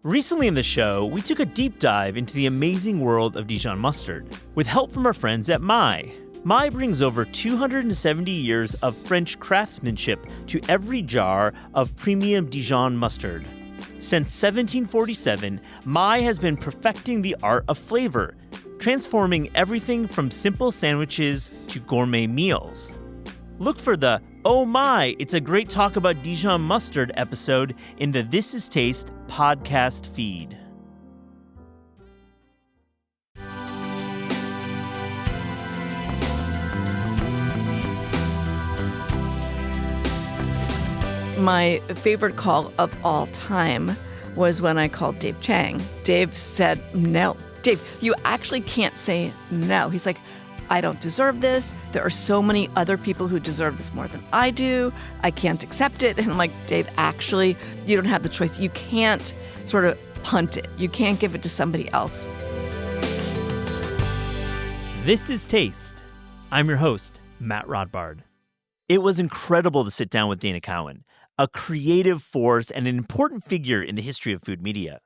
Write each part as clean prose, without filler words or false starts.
Recently in the show, we took a deep dive into the amazing world of Dijon mustard with help from our friends at My. My brings over 270 years of French craftsmanship to every jar of premium Dijon mustard. Since 1747, My has been perfecting the art of flavor, transforming everything from simple sandwiches to gourmet meals. Look for the "Oh My, It's a Great Talk About Dijon Mustard" episode in the This Is Taste podcast feed. My favorite call of all time was when I called Dave Chang. Dave said, no. Dave, you actually can't say no. He's like, I don't deserve this. There are so many other people who deserve this more than I do. I can't accept it. And I'm like, Dave, actually, you don't have the choice. You can't sort of punt it. You can't give it to somebody else. This is Taste. I'm your host, Matt Rodbard. It was incredible to sit down with Dana Cowin, a creative force and an important figure in the history of food media.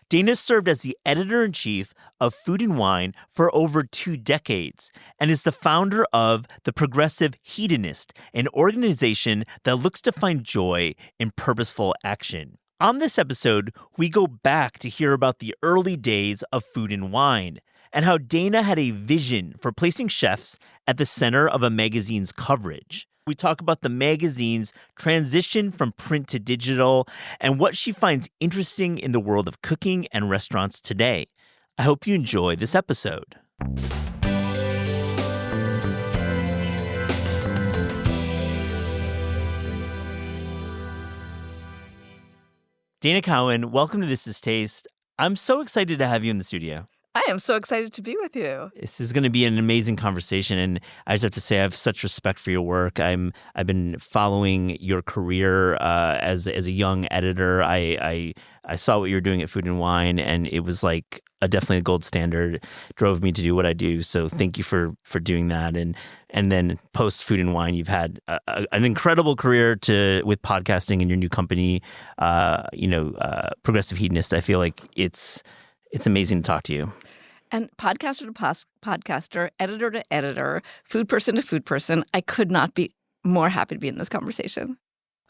Dana served as the editor-in-chief of Food and Wine for over 2 decades and is the founder of The Progressive Hedonist, an organization that looks to find joy in purposeful action. On this episode, we go back to hear about the early days of Food and Wine and how Dana had a vision for placing chefs at the center of a magazine's coverage. We talk about the magazine's transition from print to digital and what she finds interesting in the world of cooking and restaurants today. I hope you enjoy this episode. Dana Cowin, welcome to This Is Taste. I'm so excited to have you in the studio. I am so excited to be with you. This is going to be an amazing conversation, and I just have to say I have such respect for your work. I've been following your career as a young editor. I saw what you were doing at Food and Wine, and it was like definitely a gold standard. Drove me to do what I do. So thank you for doing that. And then post Food and Wine, you've had an incredible career with podcasting and your new company, Progressive Hedonist. I feel like it's amazing to talk to you. And podcaster to podcaster, editor to editor, food person to food person, I could not be more happy to be in this conversation.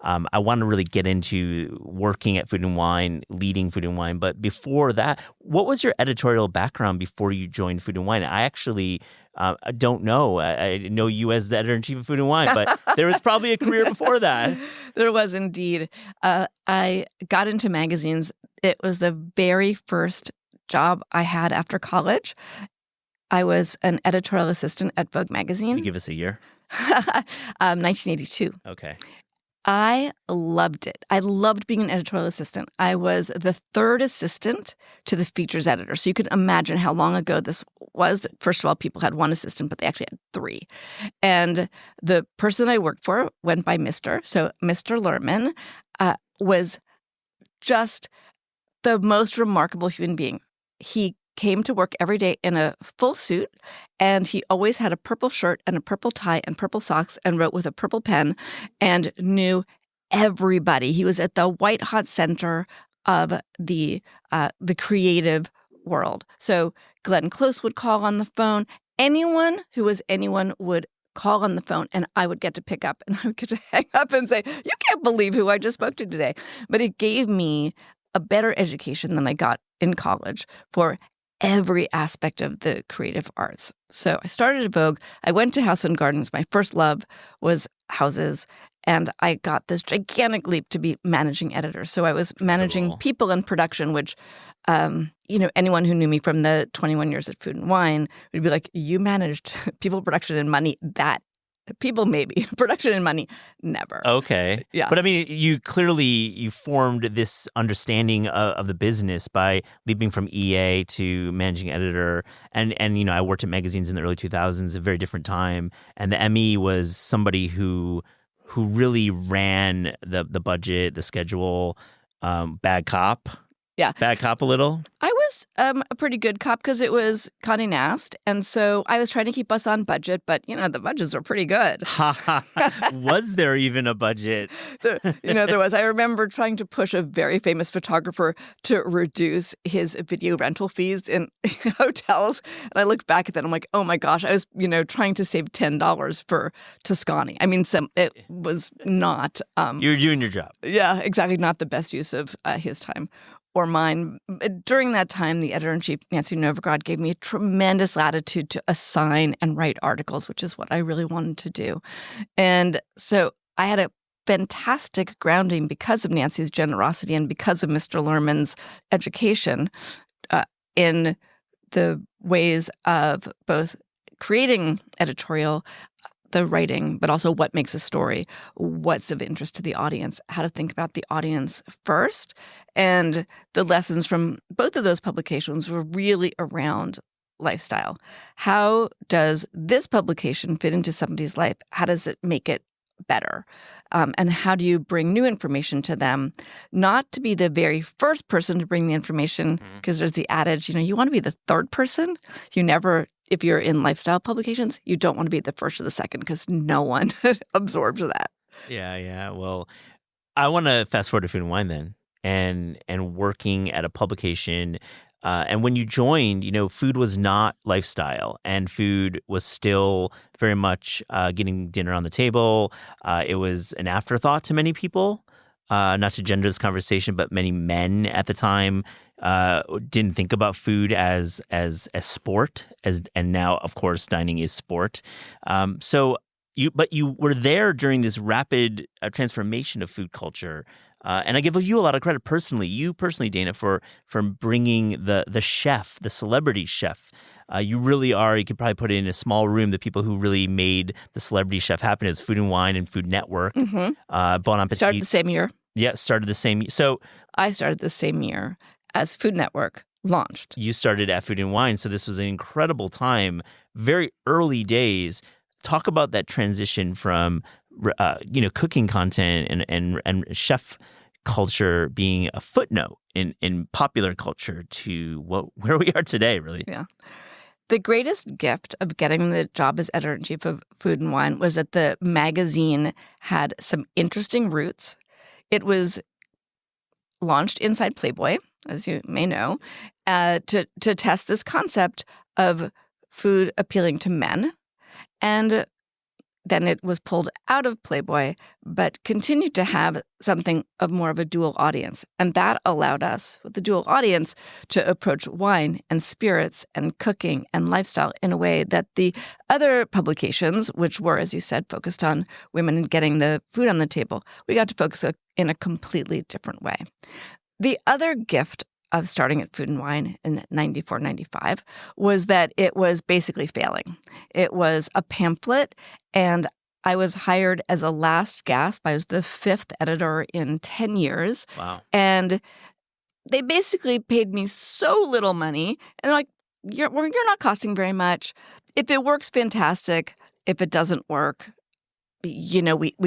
I want to really get into working at Food and Wine, leading Food and Wine. But before that, what was your editorial background before you joined Food and Wine? I actually don't know. I know you as the editor-in-chief of Food and Wine, but there was probably a career before that. There was indeed. I got into magazines. It was the very first job I had after college. I was an editorial assistant at Vogue magazine. Can you give us a year? 1982. Okay. I loved it. I loved being an editorial assistant. I was the third assistant to the features editor. So you can imagine how long ago this was. First of all, people had one assistant, but they actually had 3. And the person I worked for went by Mr. So Mr. Lerman was just the most remarkable human being. He came to work every day in a full suit, and he always had a purple shirt and a purple tie and purple socks and wrote with a purple pen and knew everybody. He was at the white-hot center of the creative world. So Glenn Close would call on the phone. Anyone who was anyone would call on the phone, and I would get to pick up, and I would get to hang up and say, you can't believe who I just spoke to today. But it gave me a better education than I got in college for every aspect of the creative arts. So I started at Vogue. I went to House and Gardens. My first love was houses. And I got this gigantic leap to be managing editor. So I was managing people and production, which, anyone who knew me from the 21 years at Food and Wine would be like, you managed people, production, and money. That people maybe, production and money, never. Okay. Yeah. But I mean, you formed this understanding of the business by leaping from EA to managing editor. And I worked at magazines in the early 2000s, a very different time. And the ME was somebody who really ran the budget, the schedule, bad cop. Yeah. Bad cop a little. I was was a pretty good cop because it was Condé Nast. And so I was trying to keep us on budget, but, the budgets were pretty good. Was there even a budget? There was. I remember trying to push a very famous photographer to reduce his video rental fees in hotels. And I look back at that, I'm like, oh my gosh, I was, trying to save $10 for Toscani. I mean, it was not. You were doing your job. Yeah, exactly. Not the best use of his time or mine. During that time, the editor-in-chief, Nancy Novogratz, gave me tremendous latitude to assign and write articles, which is what I really wanted to do. And so I had a fantastic grounding because of Nancy's generosity and because of Mr. Lerman's education in the ways of both creating editorial, the writing, but also what makes a story, what's of interest to the audience, how to think about the audience first. And the lessons from both of those publications were really around lifestyle. How does this publication fit into somebody's life? How does it make it better? And how do you bring new information to them? Not to be the very first person to bring the information, because there's the adage, you want to be the third person. You never, if you're in lifestyle publications, you don't want to be the first or the second because no one absorbs that. Yeah. Well, I want to fast forward to Food and Wine then, and working at a publication. And when you joined, food was not lifestyle, and food was still very much getting dinner on the table. It was an afterthought to many people. Not to gender this conversation, but many men at the time didn't think about food as sport, and now, of course, dining is sport. But you were there during this rapid transformation of food culture. And I give you a lot of credit personally. You personally, Dana, for bringing the chef, the celebrity chef. You really are. You could probably put it in a small room. The people who really made the celebrity chef happen is Food and Wine and Food Network. Mm-hmm. Bon Appetit. Started the same year. Yeah, started the same. So I started the same year as Food Network launched. You started at Food and Wine, so this was an incredible time, very early days. Talk about that transition from cooking content and chef culture being a footnote in popular culture to where we are today, really. Yeah. The greatest gift of getting the job as editor-in-chief of Food and Wine was that the magazine had some interesting roots. It was launched inside Playboy, as you may know, to test this concept of food appealing to men. And then it was pulled out of Playboy, but continued to have something of more of a dual audience. And that allowed us, with the dual audience, to approach wine and spirits and cooking and lifestyle in a way that the other publications, which were, as you said, focused on women and getting the food on the table, we got to focus in a completely different way. The other gift of starting at Food and Wine in 94, 95 was that it was basically failing. It was a pamphlet, and I was hired as a last gasp. I was the 5th editor in 10 years. Wow. And they basically paid me so little money. And they're like, you're not costing very much. If it works, fantastic. If it doesn't work, we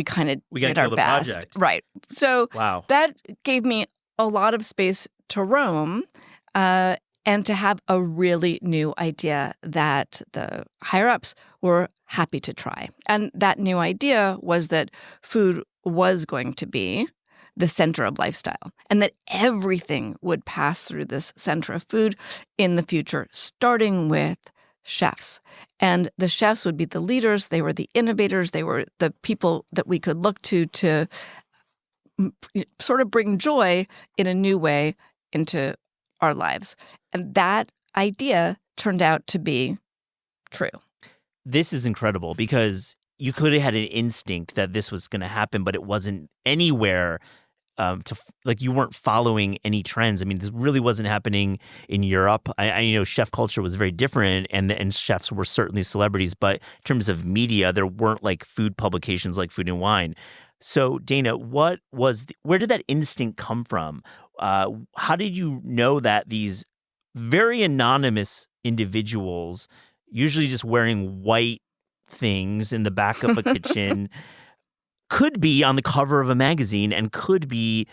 kind of did our best. Project. Right. So wow. That gave me a lot of space to roam and to have a really new idea that the higher-ups were happy to try. And that new idea was that food was going to be the center of lifestyle and that everything would pass through this center of food in the future, starting with chefs. And the chefs would be the leaders. They were the innovators. They were the people that we could look to sort of bring joy in a new way into our lives. And that idea turned out to be true. This is incredible because you could have had an instinct that this was going to happen, but it wasn't anywhere you weren't following any trends. I mean, this really wasn't happening in Europe. I know chef culture was very different and chefs were certainly celebrities, but in terms of media, there weren't like food publications like Food and Wine. So, Dana, where did that instinct come from? How did you know that these very anonymous individuals, usually just wearing white things in the back of a kitchen, could be on the cover of a magazine and could be,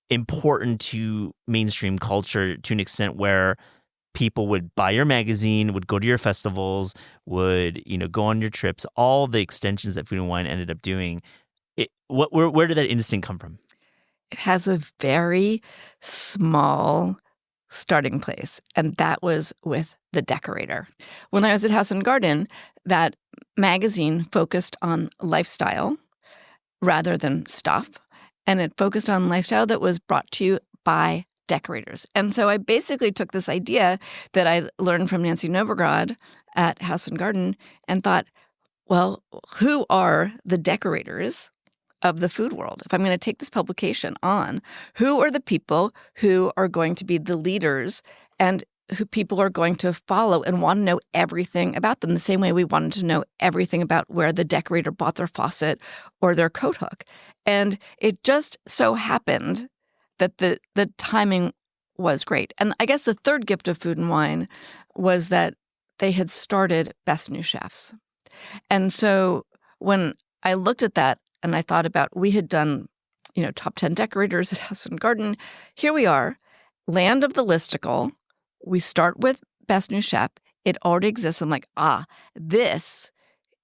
important to mainstream culture to an extent where people would buy your magazine, would go to your festivals, would, go on your trips, all the extensions that Food and Wine ended up doing. Where did that instinct come from? It has a very small starting place, and that was with The Decorator. When I was at House and Garden, that magazine focused on lifestyle rather than stuff, and it focused on lifestyle that was brought to you by decorators. And so I basically took this idea that I learned from Nancy Novograd at House and Garden and thought, well, who are the decorators of the food world? If I'm going to take this publication on, who are the people who are going to be the leaders and who people are going to follow and want to know everything about them, the same way we wanted to know everything about where the decorator bought their faucet or their coat hook. And it just so happened that the timing was great. And I guess the third gift of Food and Wine was that they had started Best New Chefs. And so when I looked at that and I thought about, we had done, top 10 decorators at House and Garden. Here we are, land of the listicle. We start with Best New Chef. It already exists. I'm like, this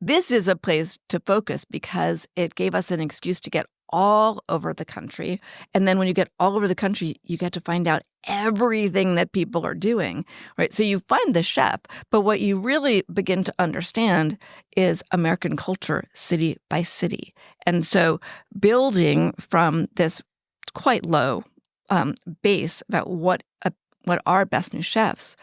is a place to focus because it gave us an excuse to get all over the country. And then when you get all over the country, you get to find out everything that people are doing, right? So you find the chef, but what you really begin to understand is American culture city by city. And so building from this quite low base about what are Best New Chefs,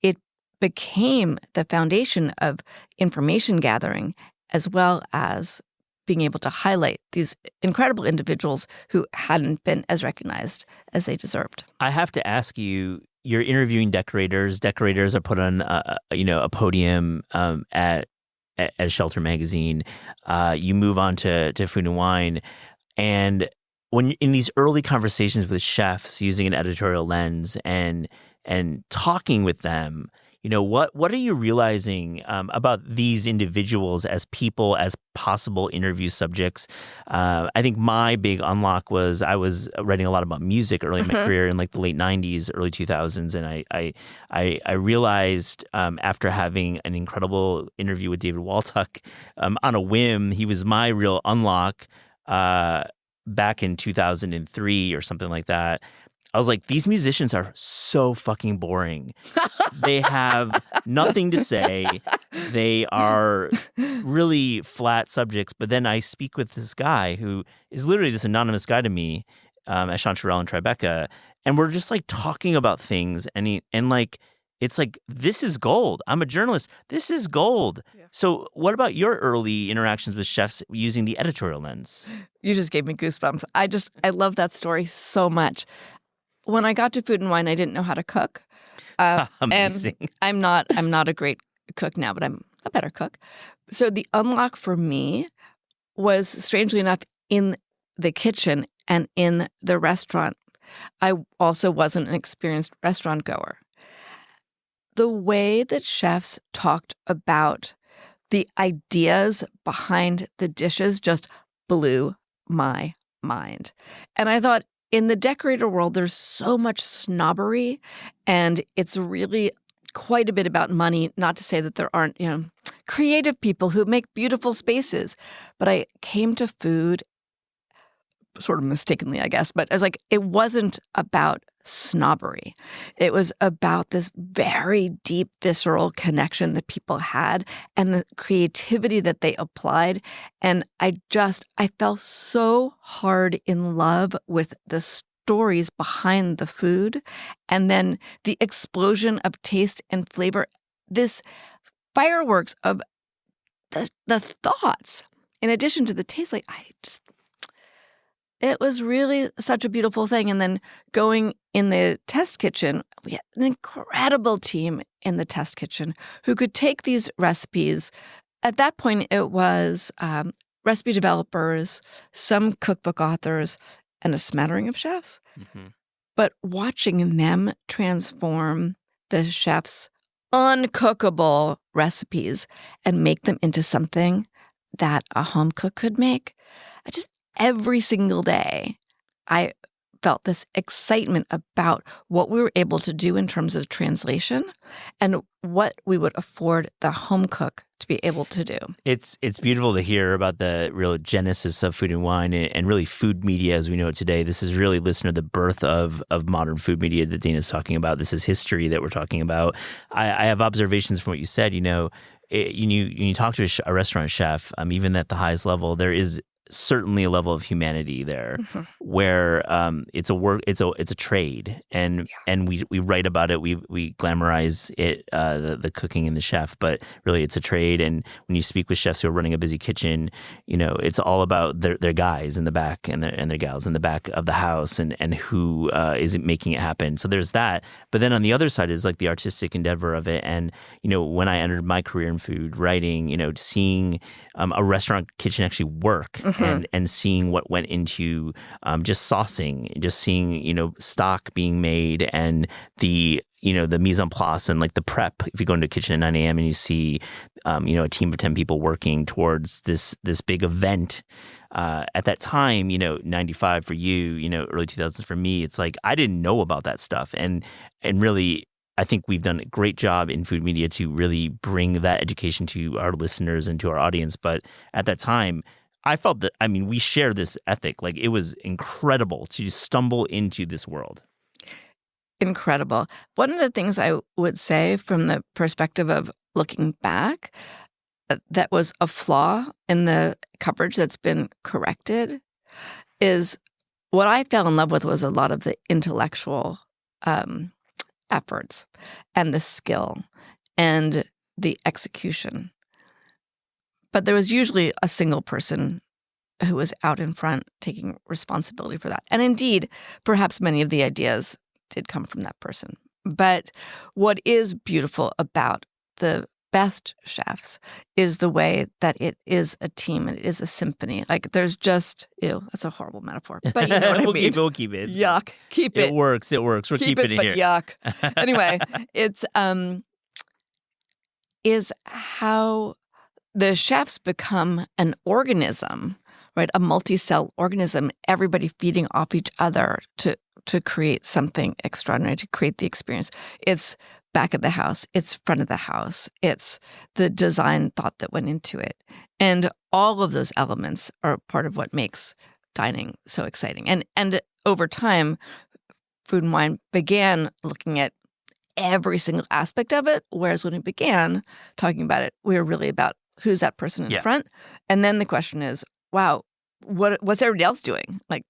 it became the foundation of information gathering as well as being able to highlight these incredible individuals who hadn't been as recognized as they deserved. I have to ask you, you're interviewing decorators. Decorators are put on a podium at Shelter Magazine. You move on to Food and Wine. And when in these early conversations with chefs using an editorial lens and talking with them, what are you realizing about these individuals as people, as possible interview subjects? I think my big unlock was I was writing a lot about music early in my career in like the late 90s, early 2000s. And I realized after having an incredible interview with David Waltuck on a whim, he was my real unlock back in 2003 or something like that. I was like, these musicians are so fucking boring. They have nothing to say. They are really flat subjects. But then I speak with this guy who is literally this anonymous guy to me at Chanterelle and Tribeca. And we're just like talking about things. And it's like, this is gold. I'm a journalist. This is gold. Yeah. So what about your early interactions with chefs using the editorial lens? You just gave me goosebumps. I love that story so much. When I got to Food and Wine, I didn't know how to cook. Amazing. And I'm not a great cook now, but I'm a better cook. So the unlock for me was, strangely enough, in the kitchen and in the restaurant. I also wasn't an experienced restaurant goer. The way that chefs talked about the ideas behind the dishes just blew my mind. And I thought, in the decorator world, there's so much snobbery, and it's really quite a bit about money. Not to say that there aren't, creative people who make beautiful spaces. But I came to food sort of mistakenly, I guess. But I was like, it wasn't about snobbery. It was about this very deep, visceral connection that people had and the creativity that they applied. And I fell so hard in love with the stories behind the food and then the explosion of taste and flavor, this fireworks of the thoughts in addition to the taste. It was really such a beautiful thing. And then going in the test kitchen, we had an incredible team in the test kitchen who could take these recipes. At that point, it was recipe developers, some cookbook authors, and a smattering of chefs. Mm-hmm. But watching them transform the chefs' uncookable recipes and make them into something that a home cook could make, every single day, I felt this excitement about what we were able to do in terms of translation and what we would afford the home cook to be able to do. It's beautiful to hear about the real genesis of Food and Wine and really food media as we know it today. This is really, listener, the birth of modern food media that Dana's talking about. This is history that we're talking about. I have observations from what you said. You talk to a restaurant chef, even at the highest level, there is certainly a level of humanity there, where it's a work, it's a trade, and we write about it, we glamorize it, the cooking and the chef, but really it's a trade. And when you speak with chefs who are running a busy kitchen, it's all about their guys in the back and their gals in the back of the house, and who is making it happen. So there's that. But then on the other side is like the artistic endeavor of it. And when I entered my career in food writing, seeing a restaurant kitchen actually work. And seeing what went into just saucing, just seeing stock being made, and the the mise en place and like the prep. If you go into a kitchen at 9 a.m. and you see a team of 10 people working towards this big event. At that time, 95 for you, early 2000s for me, it's like I didn't know about that stuff, and really. I think we've done a great job in food media to really bring that education to our listeners and to our audience. But at that time, I felt that, we share this ethic. Like, it was incredible to stumble into this world. Incredible. One of the things I would say from the perspective of looking back, that was a flaw in the coverage that's been corrected, is what I fell in love with was a lot of the intellectual efforts and the skill and the execution. But there was usually a single person who was out in front taking responsibility for that. And indeed, perhaps many of the ideas did come from that person. But what is beautiful about the best chefs is the way that it is a team and it is a symphony. Like, there's just, that's a horrible metaphor, but you know what I mean. We'll keep it. Yuck. Keep it. It works. We're keeping it here. Yuck. Anyway, it's is how the chefs become an organism, right? A multi-cell organism, everybody feeding off each other to create something extraordinary, to create the experience. It's back of the house, it's front of the house, it's the design thought that went into it. And all of those elements are part of what makes dining so exciting. And over time, Food and Wine began looking at every single aspect of it, whereas when we began talking about it, we were really about who's that person in front? And then the question is, wow, what's everybody else doing? Like,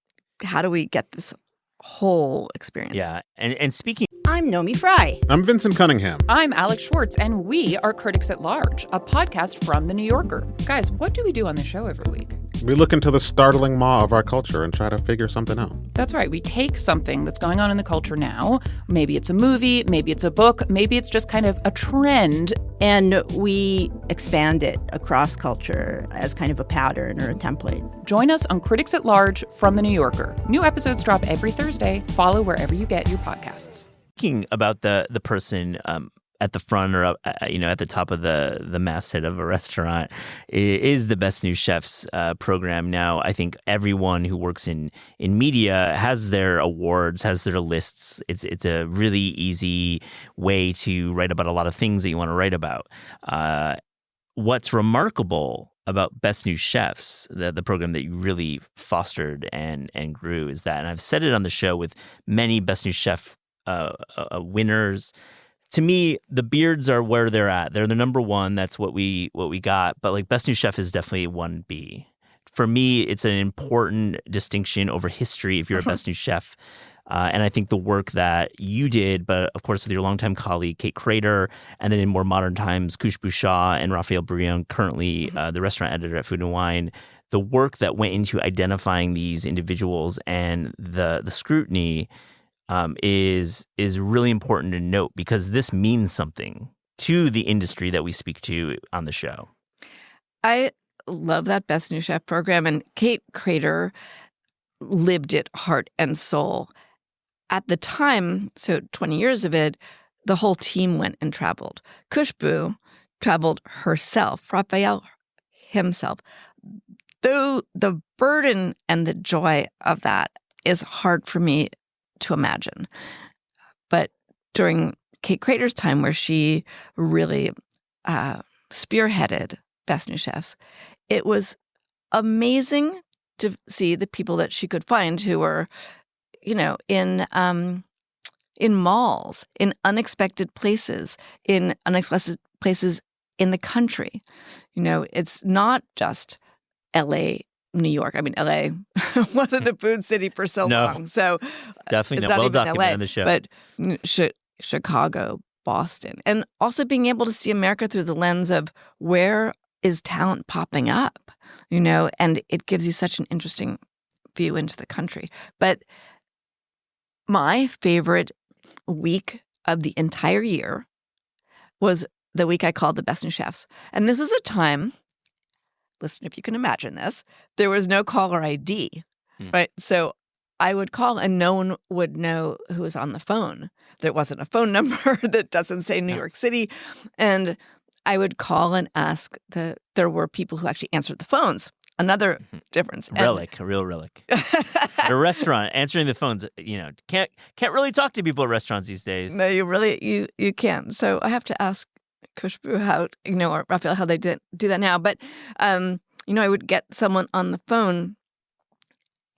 how do we get this whole experience? Yeah. And speaking... I'm Nomi Fry. I'm Vincent Cunningham. I'm Alex Schwartz, and we are Critics at Large, a podcast from The New Yorker. Guys, what do we do on the show every week? We look into the startling maw of our culture and try to figure something out. That's right. We take something that's going on in the culture now. Maybe it's a movie, maybe it's a book, maybe it's just kind of a trend. And we expand it across culture as kind of a pattern or a template. Join us on Critics at Large from The New Yorker. New episodes drop every Thursday. Follow wherever you get your podcasts. Speaking about the person at the front or at the top of the masthead of a restaurant is the Best New Chefs program. Now, I think everyone who works in media has their awards, has their lists. It's a really easy way to write about a lot of things that you want to write about. What's remarkable about Best New Chefs, the program that you really fostered and grew, is that, and I've said it on the show with many Best New Chef winners. To me, the beards are where they're at. They're the number one. That's what we got. But like Best New Chef is definitely 1B. For me, it's an important distinction over history if you're a Best New Chef. And I think the work that you did, but of course with your longtime colleague, Kate Crater, and then in more modern times, Kush Bouchard and Raphael Brion, currently the restaurant editor at Food and Wine, the work that went into identifying these individuals and the scrutiny is really important to note, because this means something to the industry that we speak to on the show. I love that Best New Chef program, and Kate Crater lived it heart and soul. At the time, so 20 years of it, the whole team went and traveled. Kushbu traveled herself, Raphael himself. Though the burden and the joy of that is hard for me to imagine. But during Kate Crater's time, where she really spearheaded Best New Chefs, it was amazing to see the people that she could find who were, in malls, in unexpected places in the country. It's not just L.A., New York. I mean, L.A. wasn't a food city for so long. So definitely it's not. not Well even documented LA, on the show. But Chicago, Boston. And also being able to see America through the lens of where is talent popping up, and it gives you such an interesting view into the country. But my favorite week of the entire year was the week I called the Best New Chefs. And this was a time, listen, if you can imagine this, there was no caller ID, right? So I would call and no one would know who was on the phone. There wasn't a phone number that doesn't say New York City. And I would call and ask there were people who actually answered the phones. Another difference. A real relic. At a restaurant, answering the phones, can't really talk to people at restaurants these days. No, you can't. So I have to ask Khushbu how, or Raphael, how they do that now. But, I would get someone on the phone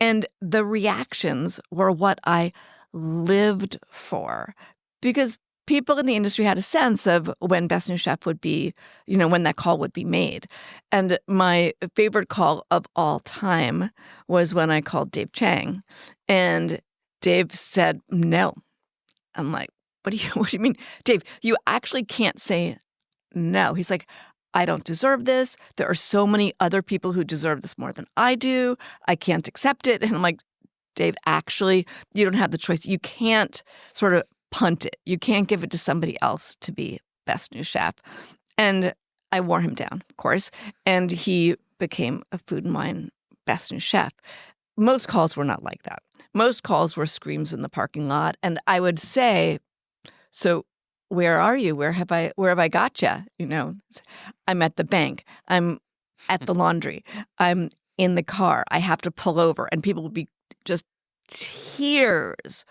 and the reactions were what I lived for, because people in the industry had a sense of when Best New Chef would be, when that call would be made. And my favorite call of all time was when I called Dave Chang. And Dave said, no. I'm like, what do you mean? Dave, you actually can't say no. He's like, I don't deserve this. There are so many other people who deserve this more than I do. I can't accept it. And I'm like, Dave, actually, you don't have the choice. You can't sort of punt it. You can't give it to somebody else to be Best New Chef. And I wore him down, of course, and he became a Food and Wine Best New Chef. Most calls were not like that. Most calls were screams in the parking lot. And I would say, so where are you? Where have I got you? I'm at the bank. I'm at the laundry. I'm in the car. I have to pull over. And people would be just tears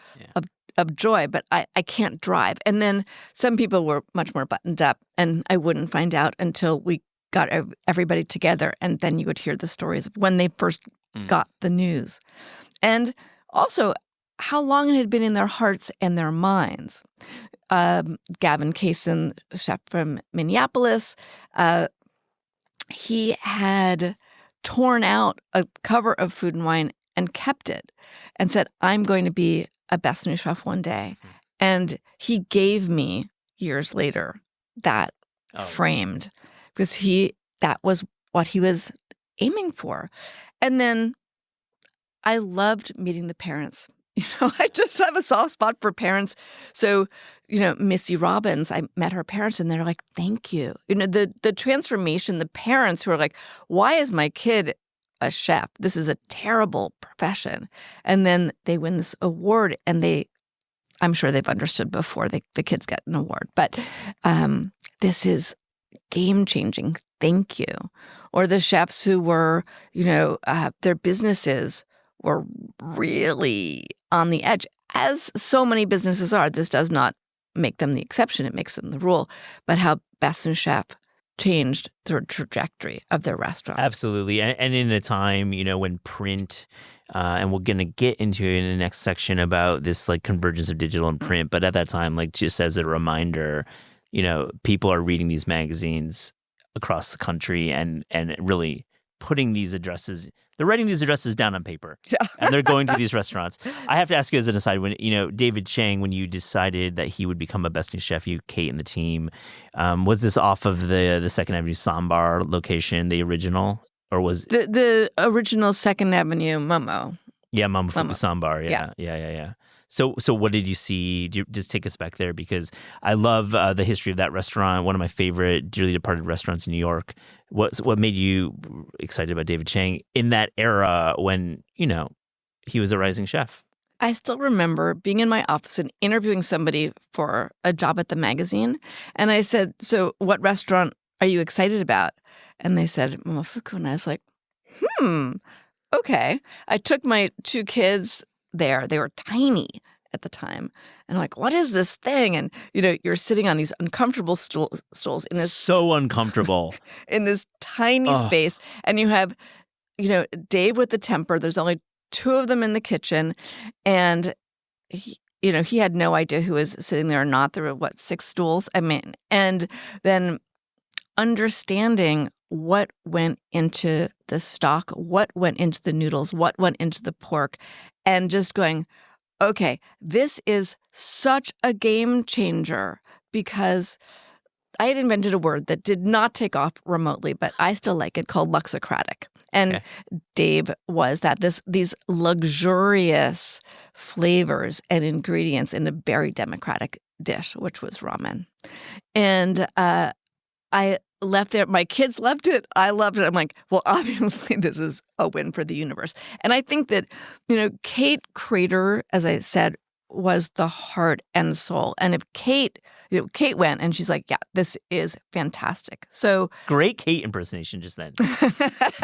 of joy, but I can't drive. And then some people were much more buttoned up, and I wouldn't find out until we got everybody together, and then you would hear the stories of when they first got the news. And also how long it had been in their hearts and their minds. Gavin Kaysen, chef from Minneapolis, he had torn out a cover of Food and Wine and kept it and said, I'm going to be a Best New Chef one day. And he gave me, years later, that framed, because that was what he was aiming for. And then I loved meeting the parents. I just have a soft spot for parents. So, Missy Robbins, I met her parents and they're like, thank you. The transformation, the parents who are like, why is my kid a chef? This is a terrible profession. And then they win this award, and I'm sure they've understood before the kids get an award, but this is game-changing. Thank you. Or the chefs who were, their businesses were really on the edge, as so many businesses are. This does not make them the exception. It makes them the rule. But how Best New Chef changed the trajectory of their restaurant. Absolutely. And in a time, when print, and we're going to get into it in the next section about this convergence of digital and print. But at that time, just as a reminder, people are reading these magazines across the country and really putting these addresses, they're writing these addresses down on paper. Yeah. And they're going to these restaurants. I have to ask you as an aside, when, David Chang, when you decided that he would become a Best New Chef, you, Kate, and the team, was this off of the Second Avenue Sambar location, the original? Or was the original Second Avenue Momo? Yeah, Momofuku Sambar. Yeah. So what did you see? Just take us back there, because I love the history of that restaurant. One of my favorite dearly departed restaurants in New York. What made you excited about David Chang in that era when, he was a rising chef? I still remember being in my office and interviewing somebody for a job at the magazine. And I said, so what restaurant are you excited about? And they said, Momofuku. And I was like, okay. I took my two kids there. They were tiny at the time. And I'm like, what is this thing? And, you're sitting on these uncomfortable stools in this So uncomfortable. in this tiny Ugh. space. And you have, Dave with the temper. There's only 2 of them in the kitchen. And he had no idea who was sitting there or not. There were, 6 stools? And then understanding what went into the stock, what went into the noodles, what went into the pork, and just going, okay, this is such a game changer, because I had invented a word that did not take off remotely, but I still like it, called Luxocratic. And Okay. Dave was that these luxurious flavors and ingredients in a very democratic dish, which was ramen. And I left there. My kids loved it. I loved it. I'm like, well, obviously this is a win for the universe. And I think that, Kate Crater, as I said, was the heart and soul. And if Kate went and she's like, yeah, this is fantastic. So Great Kate impersonation just then.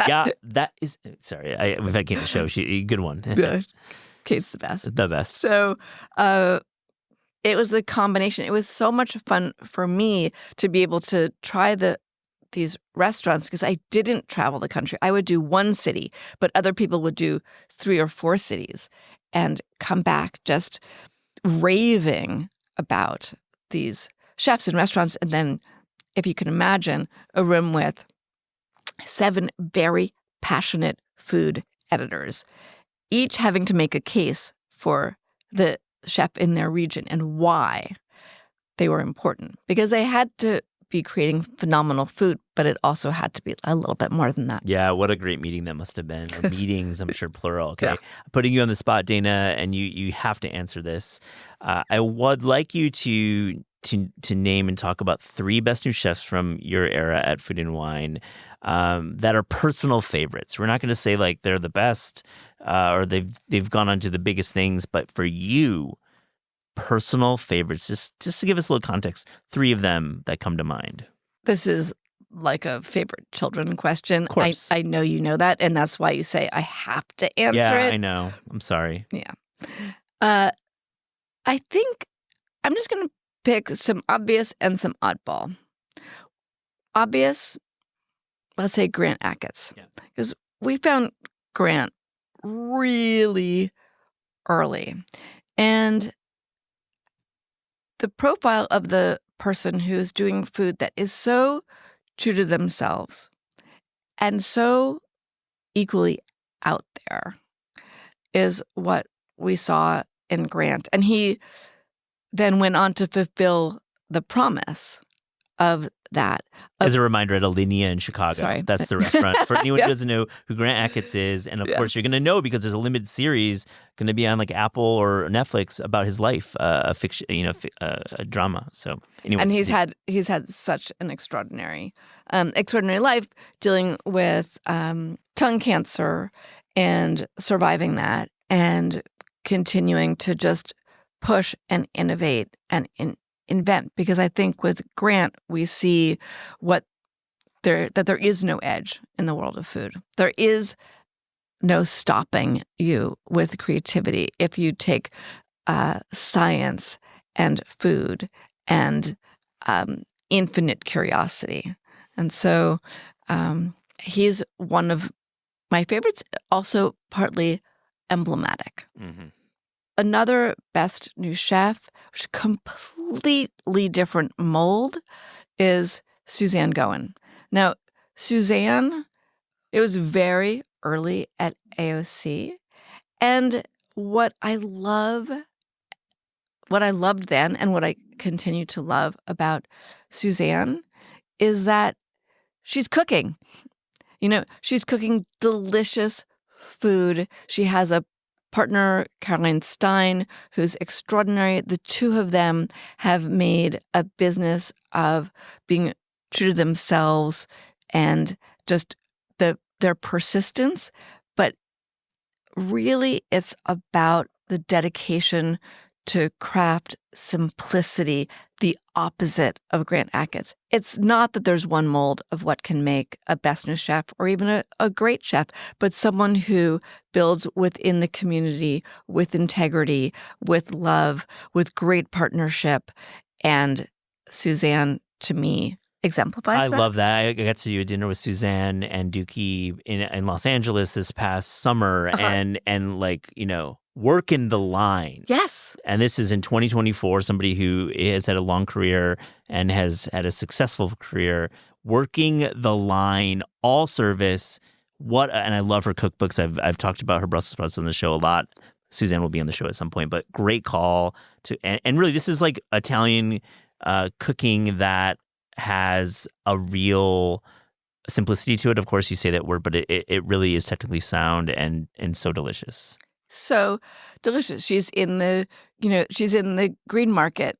Yeah, that is. Sorry, we've had Kate on the show. Good one. yeah, Kate's the best. The best. So it was the combination. It was so much fun for me to be able to try these restaurants, because I didn't travel the country. I would do one city, but other people would do 3 or 4 cities and come back just raving about these chefs and restaurants. And then, if you can imagine, a room with 7 very passionate food editors, each having to make a case for the chef in their region and why they were important, because they had to be creating phenomenal food, but it also had to be a little bit more than that. Yeah, what a great meeting that must have been. Or meetings, I'm sure, plural. Okay, Yeah. Putting you on the spot, Dana, and you have to answer this. I would like you to name and talk about 3 best new chefs from your era at Food and Wine that are personal favorites. We're not going to say like they're the best or they've gone on to the biggest things, but for you, personal favorites, just to give us a little context, 3 of them that come to mind. This is like a favorite children question. Of course. I know you know that, and that's why you say I have to answer Yeah, it. I know. I'm sorry. Yeah. I think I'm just going to pick some obvious and some oddball. Obvious, let's say Grant Achatz. Yeah. Because we found Grant really early. And the profile of the person who is doing food that is so true to themselves and so equally out there is what we saw in Grant. And he then went on to fulfill the promise of that. As a reminder, at Alinea in Chicago. Sorry. That's the restaurant. For anyone Yeah. who doesn't know who Grant Achatz is, and of Yeah. course you're going to know because there's a limited series going to be on like Apple or Netflix about his life, a fiction, a drama. So, anyways, And he's had such an extraordinary life, dealing with tongue cancer and surviving that, and continuing to just push and innovate and invent. Because I think with Grant, we see that there is no edge in the world of food. There is no stopping you with creativity if you take science and food and infinite curiosity. And so he's one of my favorites, also partly emblematic. Mhm. Another best new chef, which is a completely different mold, is Suzanne Cowin. Now, Suzanne, it was very early at AOC. And what I loved then and what I continue to love about Suzanne is that she's cooking. She's cooking delicious food. She has a partner, Caroline Stein, who's extraordinary. The 2 of them have made a business of being true to themselves and just their persistence. But really, it's about the dedication to craft simplicity, the opposite of Grant Achatz. It's not that there's one mold of what can make a best new chef or even a great chef, but someone who builds within the community with integrity, with love, with great partnership. And Suzanne, to me, exemplifies that. I love that. I got to do a dinner with Suzanne and Dookie in Los Angeles this past summer, and like, working the line. Yes. And this is in 2024, somebody who has had a long career and has had a successful career, working the line, all service. And I love her cookbooks. I've talked about her Brussels sprouts on the show a lot. Suzanne will be on the show at some point, but great call and really this is like Italian cooking that has a real simplicity to it. Of course, you say that word, but it really is technically sound and so delicious. So delicious. She's in the green market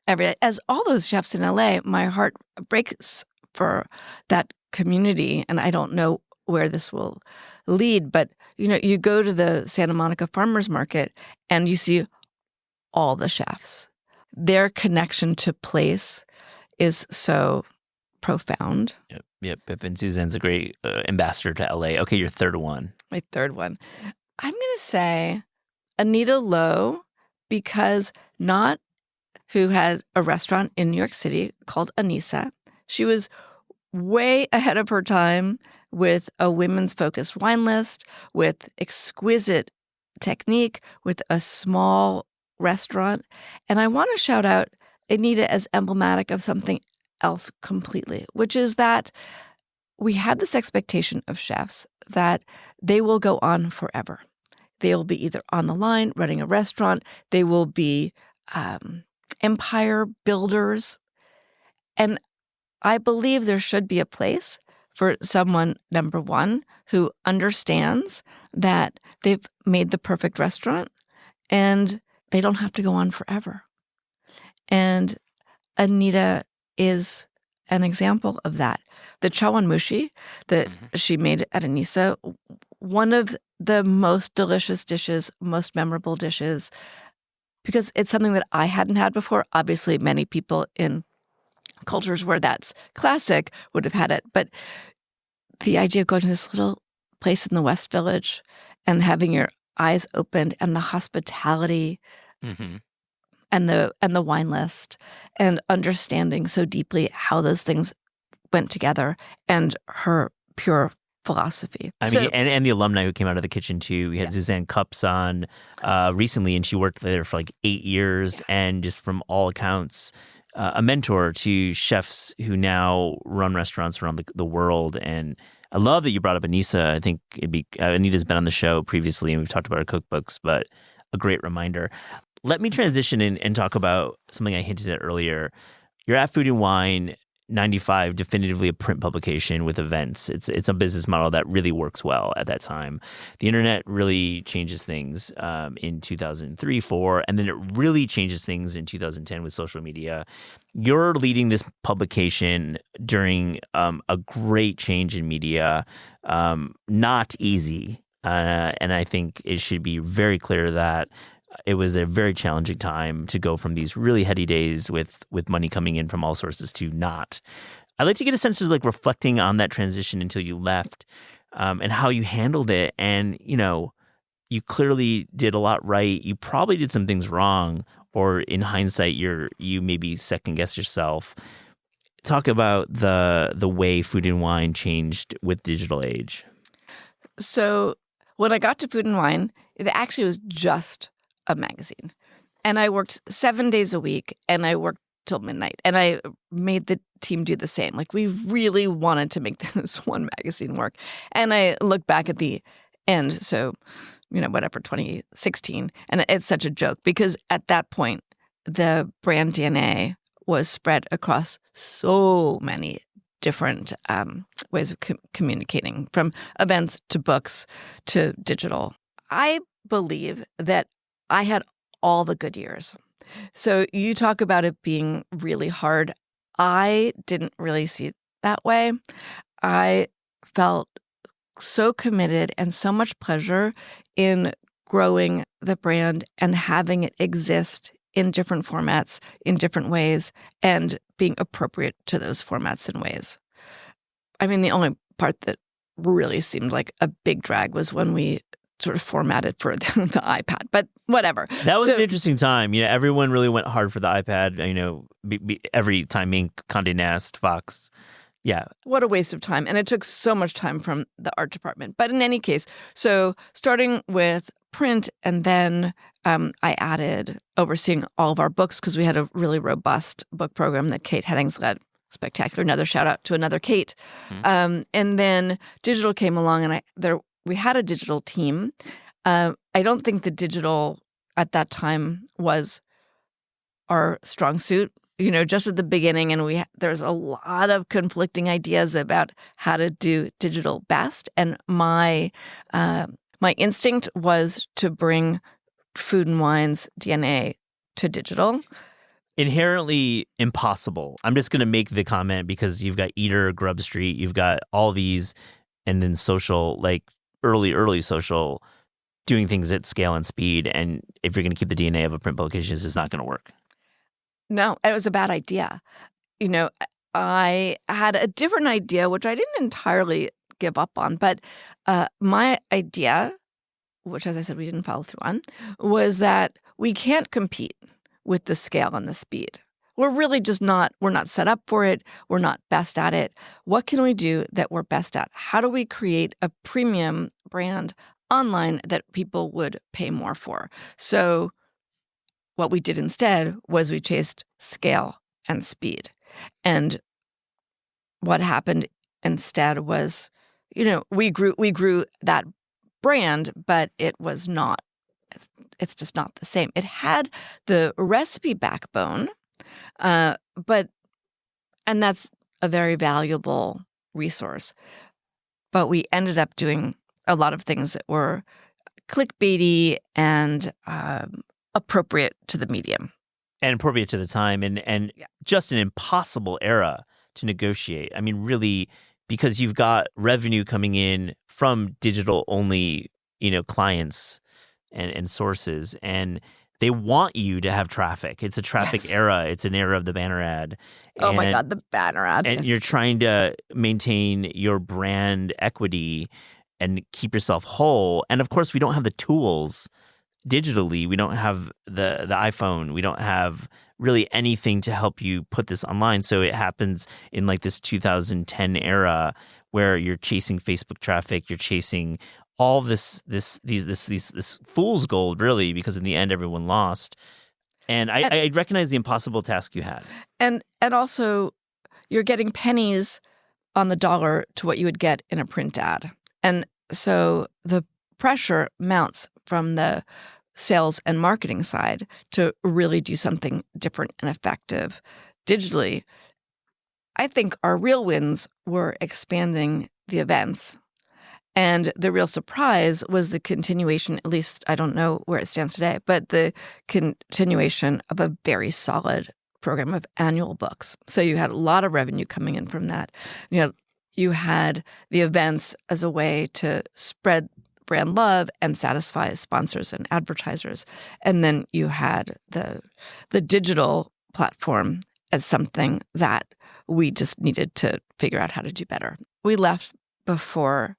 every day. As all those chefs in LA, my heart breaks for that community. And I don't know where this will lead, but you go to the Santa Monica Farmers Market and you see all the chefs. Their connection to place is so profound. Yep. And Suzanne's a great ambassador to LA. Okay, your third one. My third one. I'm going to say Anita Lowe, because not who had a restaurant in New York City called Anissa. She was way ahead of her time with a women's focused wine list, with exquisite technique, with a small restaurant. And I want to shout out Anita as emblematic of something else completely, which is that we have this expectation of chefs that they will go on forever. They will be either on the line, running a restaurant. They will be empire builders. And I believe there should be a place for someone, number one, who understands that they've made the perfect restaurant and they don't have to go on forever. And Anita is an example of that. The chawanmushi that she made at Anissa, one of the most delicious dishes, most memorable dishes, because it's something that I hadn't had before. Obviously, many people in cultures where that's classic would have had it. But the idea of going to this little place in the West Village and having your eyes opened and the hospitality and the wine list and understanding so deeply how those things went together and her pure philosophy. I mean, and the alumni who came out of the kitchen too. We had Suzanne Cups on recently, and she worked there for like 8 years, and just from all accounts, a mentor to chefs who now run restaurants around the world. And I love that you brought up Anissa. I think Anita's been on the show previously, and we've talked about her cookbooks, but a great reminder. Let me transition and talk about something I hinted at earlier. You're at Food and Wine 95, definitively a print publication with events. It's a business model that really works well at that time. The internet really changes things in 2003, 4, and then it really changes things in 2010 with social media. You're leading this publication during a great change in media, not easy. And I think it should be very clear that it was a very challenging time to go from these really heady days with money coming in from all sources to not. I'd like to get a sense of like reflecting on that transition until you left and how you handled it. And, you clearly did a lot right. You probably did some things wrong, or in hindsight, you maybe second guess yourself. Talk about the way Food and Wine changed with digital age. So when I got to Food and Wine, it actually was just a magazine. And I worked 7 days a week, and I worked till midnight. And I made the team do the same. Like, we really wanted to make this one magazine work. And I look back at the end, so, 2016, and it's such a joke because at that point, the brand DNA was spread across so many different ways of communicating, from events to books to digital. I believe that I had all the good years. So you talk about it being really hard. I didn't really see it that way. I felt so committed and so much pleasure in growing the brand and having it exist in different formats, in different ways, and being appropriate to those formats and ways. I mean, the only part that really seemed like a big drag was when we sort of formatted for the iPad, but whatever. That was an interesting time. Everyone really went hard for the iPad. Every time being Condé Nast, Fox. Yeah. What a waste of time. And it took so much time from the art department. But in any case, so starting with print, and then I added overseeing all of our books because we had a really robust book program that Kate Heddings led. Spectacular. Another shout out to another Kate. And then digital came along, and we had a digital team. I don't think the digital at that time was our strong suit. Just at the beginning, and there's a lot of conflicting ideas about how to do digital best. And my instinct was to bring Food and Wine's DNA to digital. Inherently impossible. I'm just going to make the comment because you've got Eater, Grub Street, you've got all these, and then social, like early social, doing things at scale and speed. And if you're going to keep the DNA of a print publication, it's not going to work. No, it was a bad idea. I had a different idea, which I didn't entirely give up on. But my idea, which, as I said, we didn't follow through on, was that we can't compete with the scale and the speed. We're really just we're not set up for it. We're not best at it. What can we do that we're best at? How do we create a premium brand online that people would pay more for? So what we did instead was we chased scale and speed. And what happened instead was, we grew that brand, but it's just not the same. It had the recipe backbone, and that's a very valuable resource. But we ended up doing a lot of things that were clickbaity and appropriate to the medium. And appropriate to the time, and just an impossible era to negotiate. I mean, really, because you've got revenue coming in from digital-only, clients and sources, and they want you to have traffic. It's a traffic era. It's an era of the banner ad. Oh my God, the banner ad. And you're trying to maintain your brand equity and keep yourself whole. And of course, we don't have the tools digitally. We don't have the iPhone. We don't have really anything to help you put this online. So it happens in like this 2010 era where you're chasing Facebook traffic, you're chasing all this fool's gold, really, because in the end everyone lost. And I recognize the impossible task you had. And also you're getting pennies on the dollar to what you would get in a print ad. And so the pressure mounts from the sales and marketing side to really do something different and effective digitally. I think our real wins were expanding the events. And the real surprise was the continuation, at least I don't know where it stands today, but the continuation of a very solid program of annual books. So you had a lot of revenue coming in from that. You had the events as a way to spread brand love and satisfy sponsors and advertisers. And then you had the digital platform as something that we just needed to figure out how to do better. We left before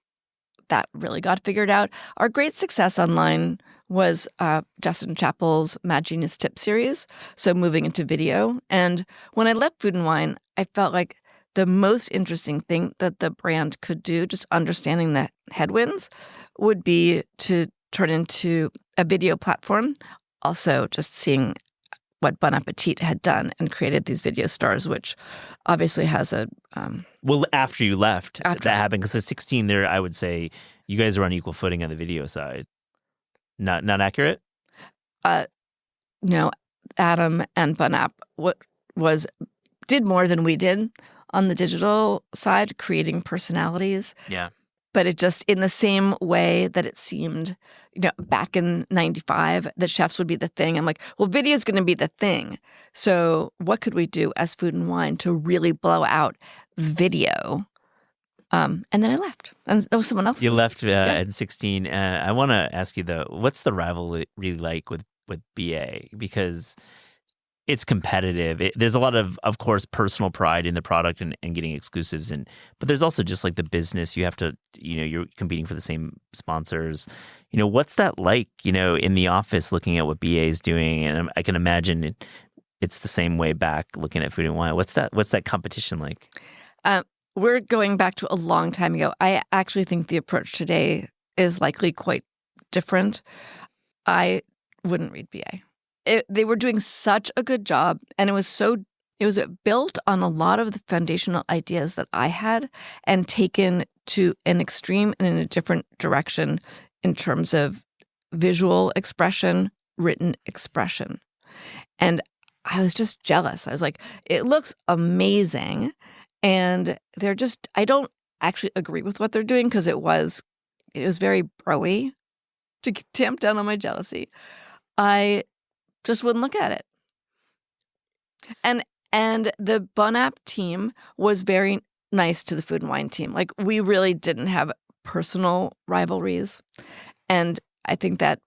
that really got figured out. Our great success online was Justin Chappell's Mad Genius Tip series, so moving into video. And when I left Food and Wine, I felt like the most interesting thing that the brand could do, just understanding the headwinds, would be to turn into a video platform. Also, just seeing what Bon Appetit had done and created these video stars, which obviously has a... Well, after you left, that happened, because at 16 there, I would say you guys are on equal footing on the video side. Not accurate? No, Adam and Bon App did more than we did on the digital side, creating personalities. Yeah. But it just, in the same way that it seemed, back in 95, that chefs would be the thing. I'm like, well, video is going to be the thing. So what could we do as Food and Wine to really blow out video And then I left. And there was someone else. You left at 16. I want to ask you, though, what's the rivalry really like with BA? Because it's competitive. There's a lot of course, personal pride in the product and getting exclusives. But there's also just like the business. You have to, you're competing for the same sponsors. What's that like, in the office looking at what BA is doing? And I can imagine it's the same way back looking at Food and Wine. What's that competition like? We're going back to a long time ago. I actually think the approach today is likely quite different. I wouldn't read BA. They were doing such a good job, and it was built on a lot of the foundational ideas that I had and taken to an extreme and in a different direction in terms of visual expression, written expression. And I was just jealous. I was like, it looks amazing. And I don't actually agree with what they're doing because it was very bro-y, to tamp down on my jealousy. I just wouldn't look at it. And the Bon App team was very nice to the Food and Wine team. Like, we really didn't have personal rivalries. And I think that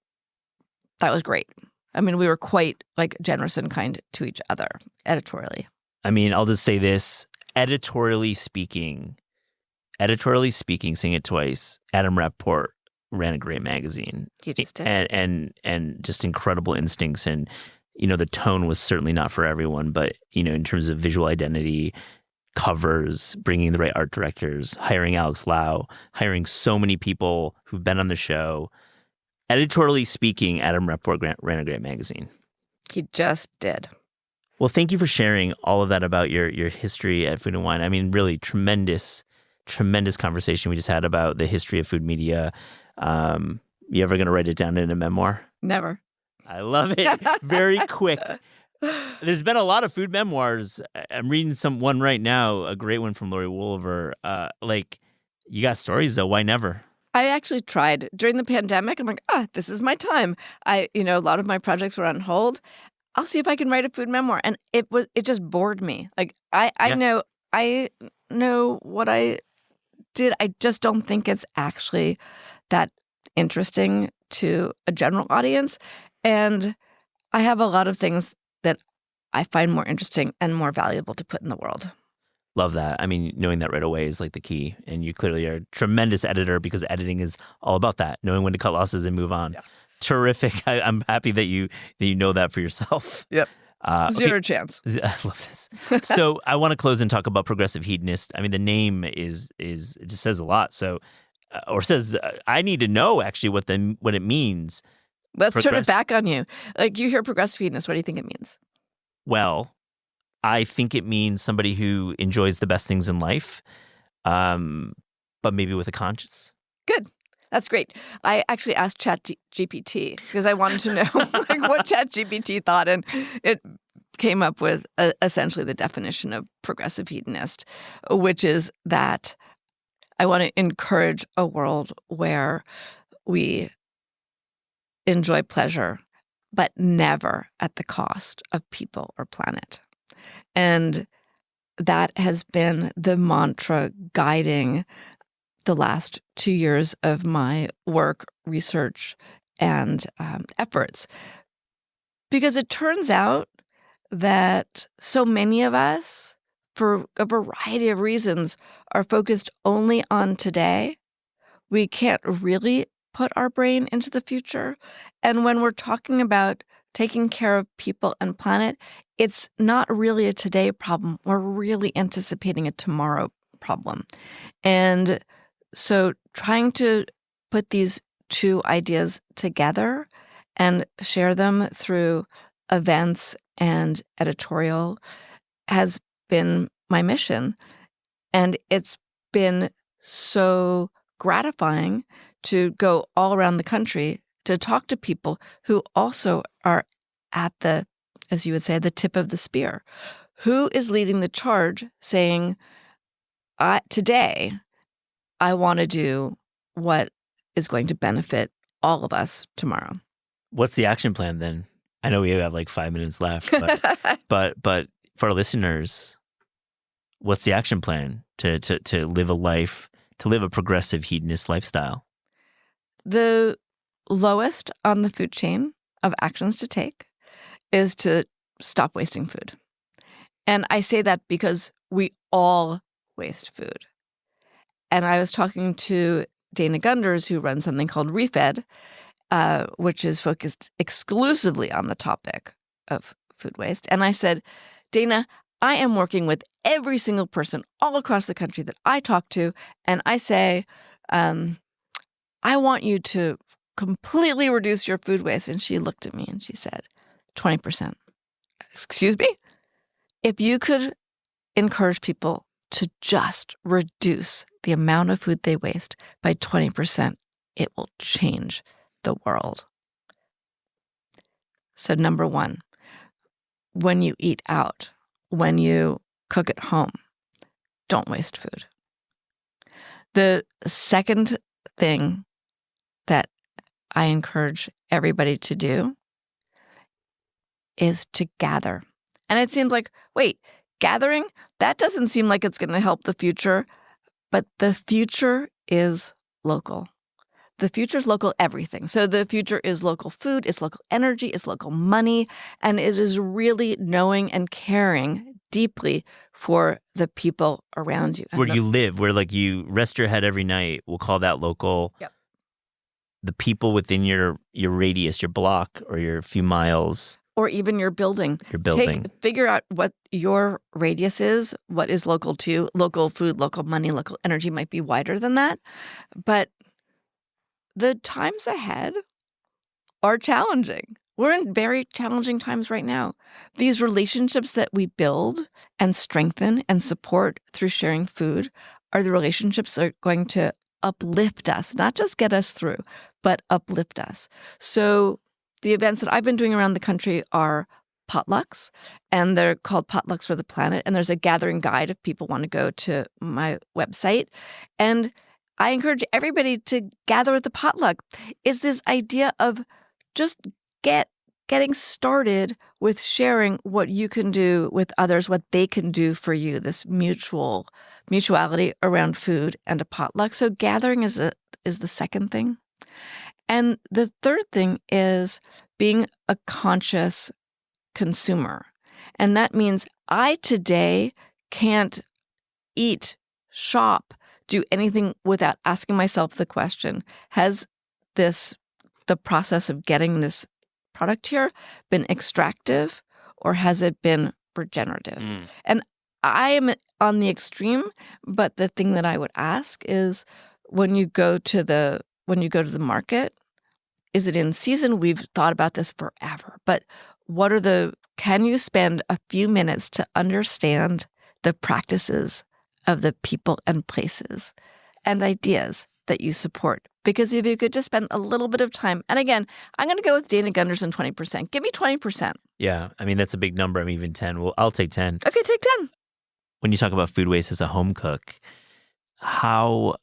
was great. I mean, we were quite generous and kind to each other editorially. I mean, I'll just say this. Editorially speaking, saying it twice, Adam Rapport ran a great magazine. He just did. And just incredible instincts. And, the tone was certainly not for everyone, but, in terms of visual identity, covers, bringing the right art directors, hiring Alex Lau, hiring so many people who've been on the show. Editorially speaking, Adam Rapport ran a great magazine. He just did. Well, thank you for sharing all of that about your history at Food and Wine. I mean, really tremendous conversation we just had about the history of food media. You ever going to write it down in a memoir? Never. I love it. Very quick. There's been a lot of food memoirs. I'm reading one right now, a great one from Lori Wolver. You got stories, though. Why never? I actually tried. During the pandemic, I'm like, this is my time. A lot of my projects were on hold. I'll see if I can write a food memoir. And it just bored me. I know what I did. I just don't think it's actually that interesting to a general audience. And I have a lot of things that I find more interesting and more valuable to put in the world. Love that. I mean, knowing that right away is like the key. And you clearly are a tremendous editor because editing is all about that, knowing when to cut losses and move on. Yeah. Terrific. I'm happy that you know that for yourself. Yep. Zero chance. I love this. So I want to close and talk about Progressive Hedonist. I mean, the name it just says a lot. So, says I need to know actually what it means. Let's turn it back on you. You hear Progressive Hedonist, what do you think it means? Well, I think it means somebody who enjoys the best things in life, but maybe with a conscience. Good. That's great. I actually asked ChatGPT because I wanted to know what ChatGPT thought, and it came up with essentially the definition of progressive hedonist, which is that I want to encourage a world where we enjoy pleasure, but never at the cost of people or planet. And that has been the mantra guiding the last 2 years of my work, research, and efforts. Because it turns out that so many of us, for a variety of reasons, are focused only on today. We can't really put our brain into the future. And when we're talking about taking care of people and planet, it's not really a today problem. We're really anticipating a tomorrow problem. And so trying to put these two ideas together and share them through events and editorial has been my mission. And it's been so gratifying to go all around the country to talk to people who also are at the, as you would say, the tip of the spear. Who is leading the charge saying, today, I want to do what is going to benefit all of us tomorrow. What's the action plan then? I know we have 5 minutes left, but for our listeners, what's the action plan to live a life to live a progressive hedonist lifestyle? The lowest on the food chain of actions to take is to stop wasting food. And I say that because we all waste food. And I was talking to Dana Gunders, who runs something called Refed, which is focused exclusively on the topic of food waste. And I said, Dana, I am working with every single person all across the country that I talk to, and I say, I want you to completely reduce your food waste. And she looked at me and she said, 20%. Excuse me? If you could encourage people to just reduce the amount of food they waste by 20%, it will change the world. So number one, when you eat out, when you cook at home, don't waste food. The second thing that I encourage everybody to do is to gather. And it seems like, wait, gathering? That doesn't seem like it's going to help the future. But the future is local. The future is local everything. So the future is local food, it's local energy, it's local money, and it is really knowing and caring deeply for the people around you. Where you live, where like you rest your head every night, we'll call that local. Yep. The people within your radius, your block, or your few miles. Or even your building. Your building. Figure out what your radius is, what is local to you. Local food, local money, local energy might be wider than that. But the times ahead are challenging. We're in very challenging times right now. These relationships that we build and strengthen and support through sharing food are the relationships that are going to uplift us, not just get us through, but uplift us. So the events that I've been doing around the country are potlucks, and they're called Potlucks for the Planet. And there's a gathering guide if people want to go to my website. And I encourage everybody to gather at the potluck. Is this idea of just getting started with sharing what you can do with others, what they can do for you, this mutuality around food and a potluck. So gathering is the second thing. And the third thing is being a conscious consumer. And that means I today can't eat, shop, do anything without asking myself the question, has the process of getting this product here been extractive or has it been regenerative? And I am on the extreme, but the thing that I would ask is when you go to the market, is it in season? We've thought about this forever, but can you spend a few minutes to understand the practices of the people and places and ideas that you support? Because if you could just spend a little bit of time, and again, I'm going to go with Dana Gunderson 20%. Give me 20%. Yeah, I mean, that's a big number. I mean, even 10. Well, I'll take 10. Okay, take 10. When you talk about food waste as a home cook, how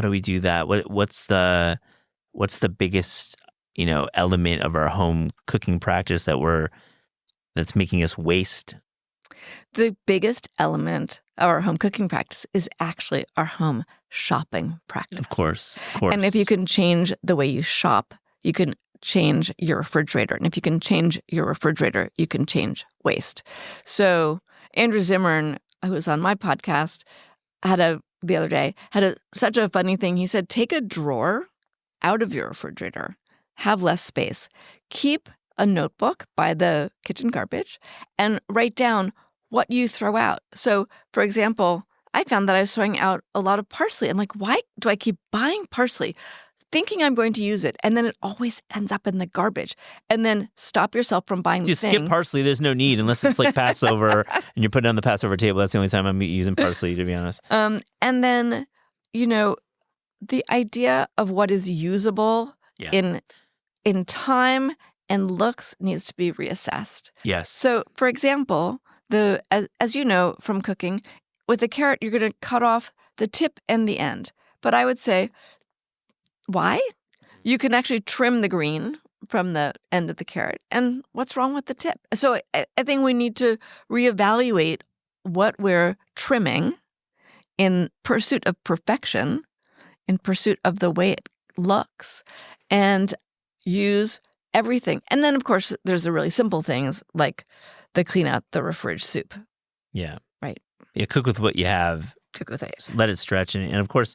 do we do that? What's the biggest, element of our home cooking practice that's making us waste? The biggest element of our home cooking practice is actually our home shopping practice. Of course. And if you can change the way you shop, you can change your refrigerator. And if you can change your refrigerator, you can change waste. So Andrew Zimmern, who was on my podcast, the other day had such a funny thing. He said, take a drawer out of your refrigerator, have less space, keep a notebook by the kitchen garbage, and write down what you throw out. So, for example, I found that I was throwing out a lot of parsley. I'm like, why do I keep buying parsley, thinking I'm going to use it, and then it always ends up in the garbage? And then stop yourself from buying the thing. Skip parsley. There's no need unless it's like Passover and you're putting it on the Passover table. That's the only time I'm using parsley, to be honest. And then, the idea of what is usable in time and looks needs to be reassessed. Yes. So, for example, as you know from cooking, with a carrot, you're going to cut off the tip and the end. But I would say, why? You can actually trim the green from the end of the carrot. And what's wrong with the tip? So I think we need to reevaluate what we're trimming in pursuit of perfection in pursuit of the way it looks and use everything. And then, of course, there's the really simple things like the clean out the fridge soup. Yeah. Right. Yeah, cook with what you have. Cook with it. Let it stretch. And of course,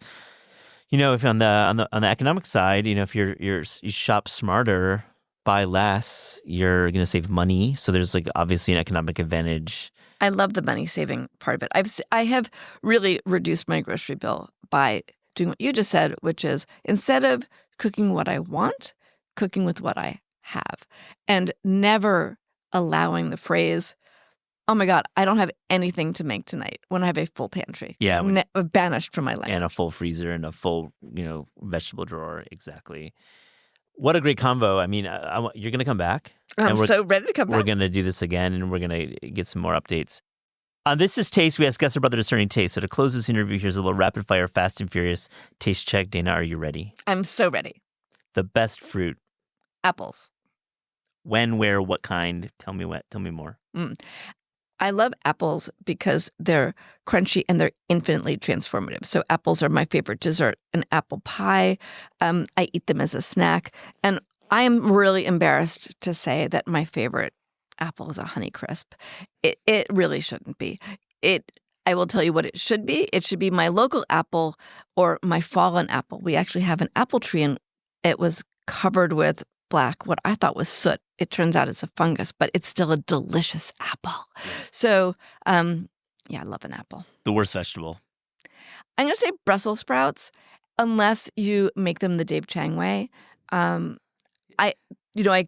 if on the economic side, if you shop smarter, buy less, you're going to save money. So there's obviously an economic advantage. I love the money saving part of it. I have really reduced my grocery bill by doing what you just said, which is instead of cooking what I want, cooking with what I have, and never allowing the phrase, "Oh my God, I don't have anything to make tonight," when I have a full pantry. Yeah, banished from my life. And a full freezer and a full vegetable drawer. Exactly. What a great convo. I mean, you're going to come back. I'm so ready to come back. We're going to do this again, and we're going to get some more updates. On This Is Taste, we ask guests about their discerning taste. So to close this interview, here's a little rapid-fire, fast and furious taste check. Dana, are you ready? I'm so ready. The best fruit. Apples. When, where, what kind? Tell me more. I love apples because they're crunchy and they're infinitely transformative. So apples are my favorite dessert. An apple pie, I eat them as a snack. And I am really embarrassed to say that my favorite apple is a Honeycrisp. It really shouldn't be. I will tell you what it should be. It should be my local apple or my fallen apple. We actually have an apple tree and it was covered with what I thought was soot. It turns out it's a fungus, but it's still a delicious apple. So, I love an apple. The worst vegetable. I'm going to say Brussels sprouts, unless you make them the Dave Chang way. I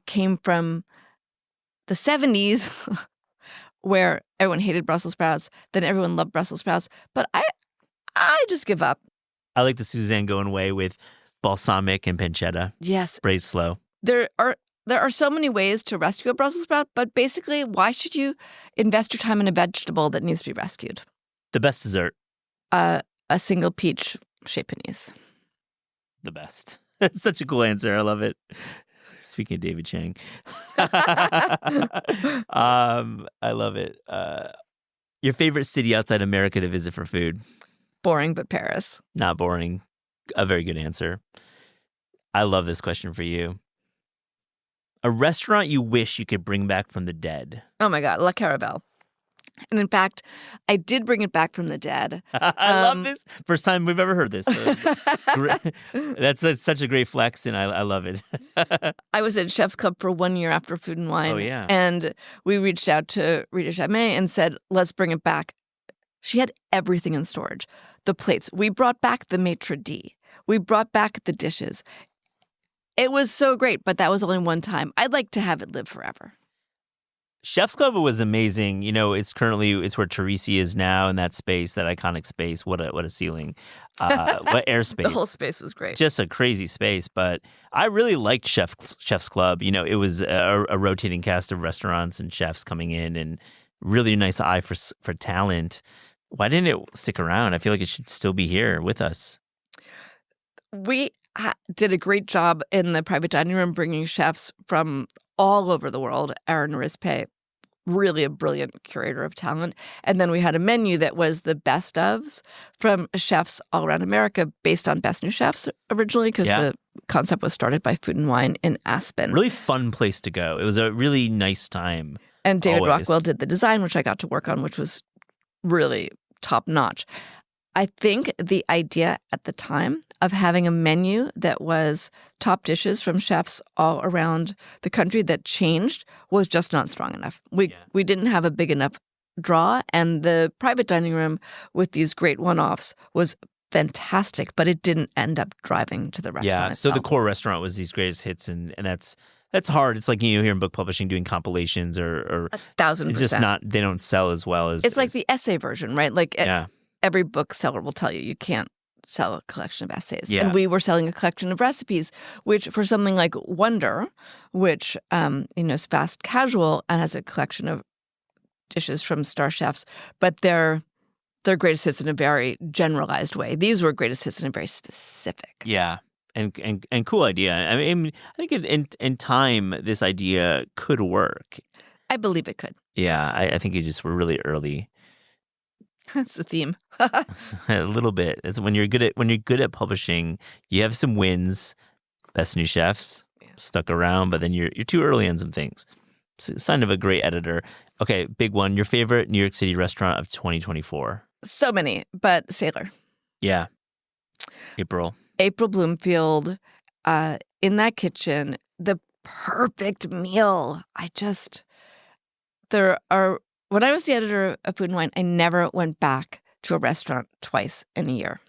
came from the 70s where everyone hated Brussels sprouts, then everyone loved Brussels sprouts, but I just give up. I like the Suzanne Goin way with balsamic and pancetta. Yes. Braised slow. There are so many ways to rescue a Brussels sprout, but basically, why should you invest your time in a vegetable that needs to be rescued? The best dessert. A single peach chez Panisse. The best. That's such a cool answer. I love it. Speaking of David Chang. I love it. Your favorite city outside America to visit for food? Boring, but Paris. Not boring. A very good answer. I love this question for you. A restaurant you wish you could bring back from the dead. Oh my God, La Caravelle. And in fact, I did bring it back from the dead. I love this. First time we've ever heard this. That's such a great flex, and I love it. I was at Chef's Club for 1 year after Food and Wine. Oh, yeah. And we reached out to Rita Chamay and said, let's bring it back. She had everything in storage. The plates. We brought back the maitre d'. We brought back the dishes. It was so great, but that was only one time. I'd like to have it live forever. Chef's Club was amazing. It's where Teresi is now in that space, that iconic space. What a ceiling. What airspace. The whole space was great. Just a crazy space. But I really liked Chef's Club. It was a rotating cast of restaurants and chefs coming in, and really nice eye for talent. Why didn't it stick around? I feel like it should still be here with us. We did a great job in the private dining room bringing chefs from all over the world. Aaron Rispe, really a brilliant curator of talent. And then we had a menu that was the best ofs from chefs all around America based on Best New Chefs originally, because the concept was started by Food and Wine in Aspen. Really fun place to go. It was a really nice time. And David always. Rockwell did the design, which I got to work on, which was really top notch. I think the idea at the time of having a menu that was top dishes from chefs all around the country that changed was just not strong enough. We didn't have a big enough draw, and the private dining room with these great one-offs was fantastic, but it didn't end up driving to the restaurant Yeah, itself. so the core restaurant was these greatest hits, and that's hard. It's like here in book publishing doing compilations or 1,000%. it's just not, they don't sell as well as. It's like the essay version, right? Like yeah. Every bookseller will tell you can't sell a collection of essays. Yeah. And we were selling a collection of recipes, which for something like Wonder, which is fast casual and has a collection of dishes from star chefs, but they're greatest hits in a very generalized way. These were greatest hits in a very specific. Yeah. And cool idea. I mean, I think in time this idea could work. I believe it could. Yeah, I think you just were really early. That's the theme. A little bit. It's when you're good at publishing, you have some wins. Best New Chefs stuck around, but then you're too early on some things. It's a sign of a great editor. Okay, big one. Your favorite New York City restaurant of 2024? So many, but Sailor. Yeah. April Bloomfield, in that kitchen, the perfect meal. When I was the editor of Food and Wine, I never went back to a restaurant twice in a year.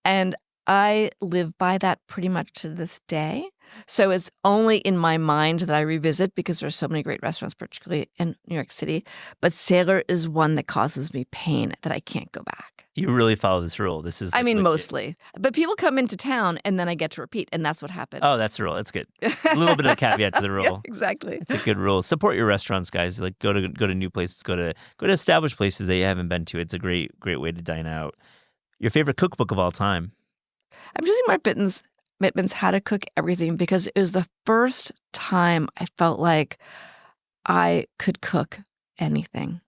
And I live by that pretty much to this day. So it's only in my mind that I revisit because there's so many great restaurants, particularly in New York City. But Sailor is one that causes me pain that I can't go back. You really follow this rule. This is mostly. But people come into town and then I get to repeat, and that's what happened. Oh, that's the rule. That's good. A little bit of a caveat to the rule. Yeah, exactly. It's a good rule. Support your restaurants, guys. Like go to new places, go to established places that you haven't been to. It's a great way to dine out. Your favorite cookbook of all time? I'm choosing Mark Bittman's How to Cook Everything because it was the first time I felt like I could cook anything.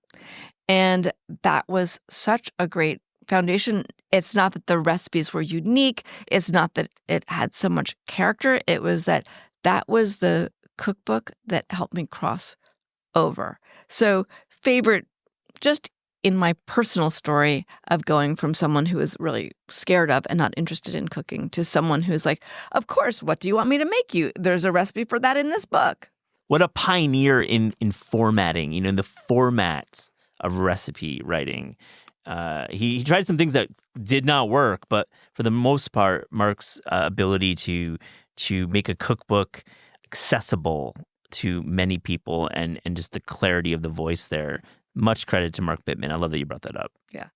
And that was such a great foundation. It's not that the recipes were unique. It's not that it had so much character. It was that was the cookbook that helped me cross over. So favorite, just in my personal story of going from someone who is really scared of and not interested in cooking to someone who's like, of course, what do you want me to make you? There's a recipe for that in this book. What a pioneer in formatting, in the formats of recipe writing. He tried some things that did not work, but for the most part, Mark's ability to make a cookbook accessible to many people and just the clarity of the voice there. Much credit to Mark Bittman. I love that you brought that up. Yeah.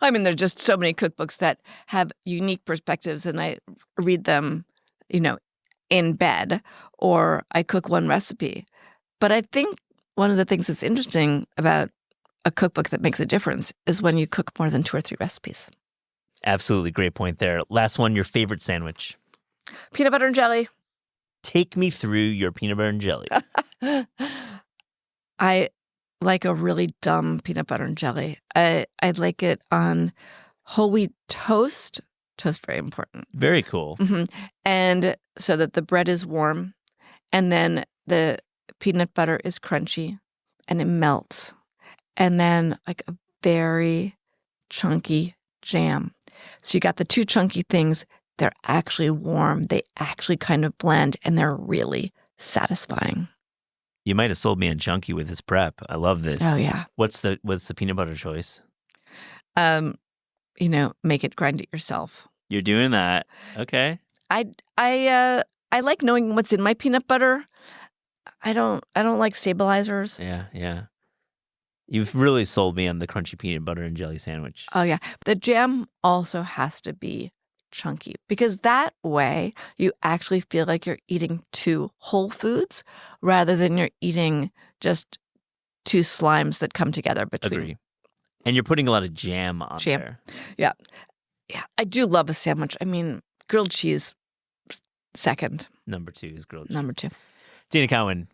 I mean, there's just so many cookbooks that have unique perspectives, and I read them, in bed, or I cook one recipe. But I think one of the things that's interesting about a cookbook that makes a difference is when you cook more than 2 or 3 recipes. Absolutely. Great point there. Last one, your favorite sandwich? Peanut butter and jelly. Take me through your peanut butter and jelly. I like a really dumb peanut butter and jelly. I'd like it on whole wheat toast. Toast, very important. Very cool. Mm-hmm. And so that the bread is warm, and then the peanut butter is crunchy, and it melts. And then like a very chunky jam. So you got the 2 chunky things. They're actually warm. They actually kind of blend, and they're really satisfying. You might have sold me on chunky with this prep. I love this. Oh yeah. What's the peanut butter choice? Make it, grind it yourself. You're doing that. Okay. I like knowing what's in my peanut butter. I don't like stabilizers. Yeah. You've really sold me on the crunchy peanut butter and jelly sandwich. Oh yeah. The jam also has to be chunky, because that way you actually feel like you're eating 2 whole foods rather than you're eating just 2 slimes that come together between. Agree. And you're putting a lot of jam on there. Yeah. I do love a sandwich. I mean, grilled cheese, second. Number 2 is grilled cheese. Number 2. Dana Cowin,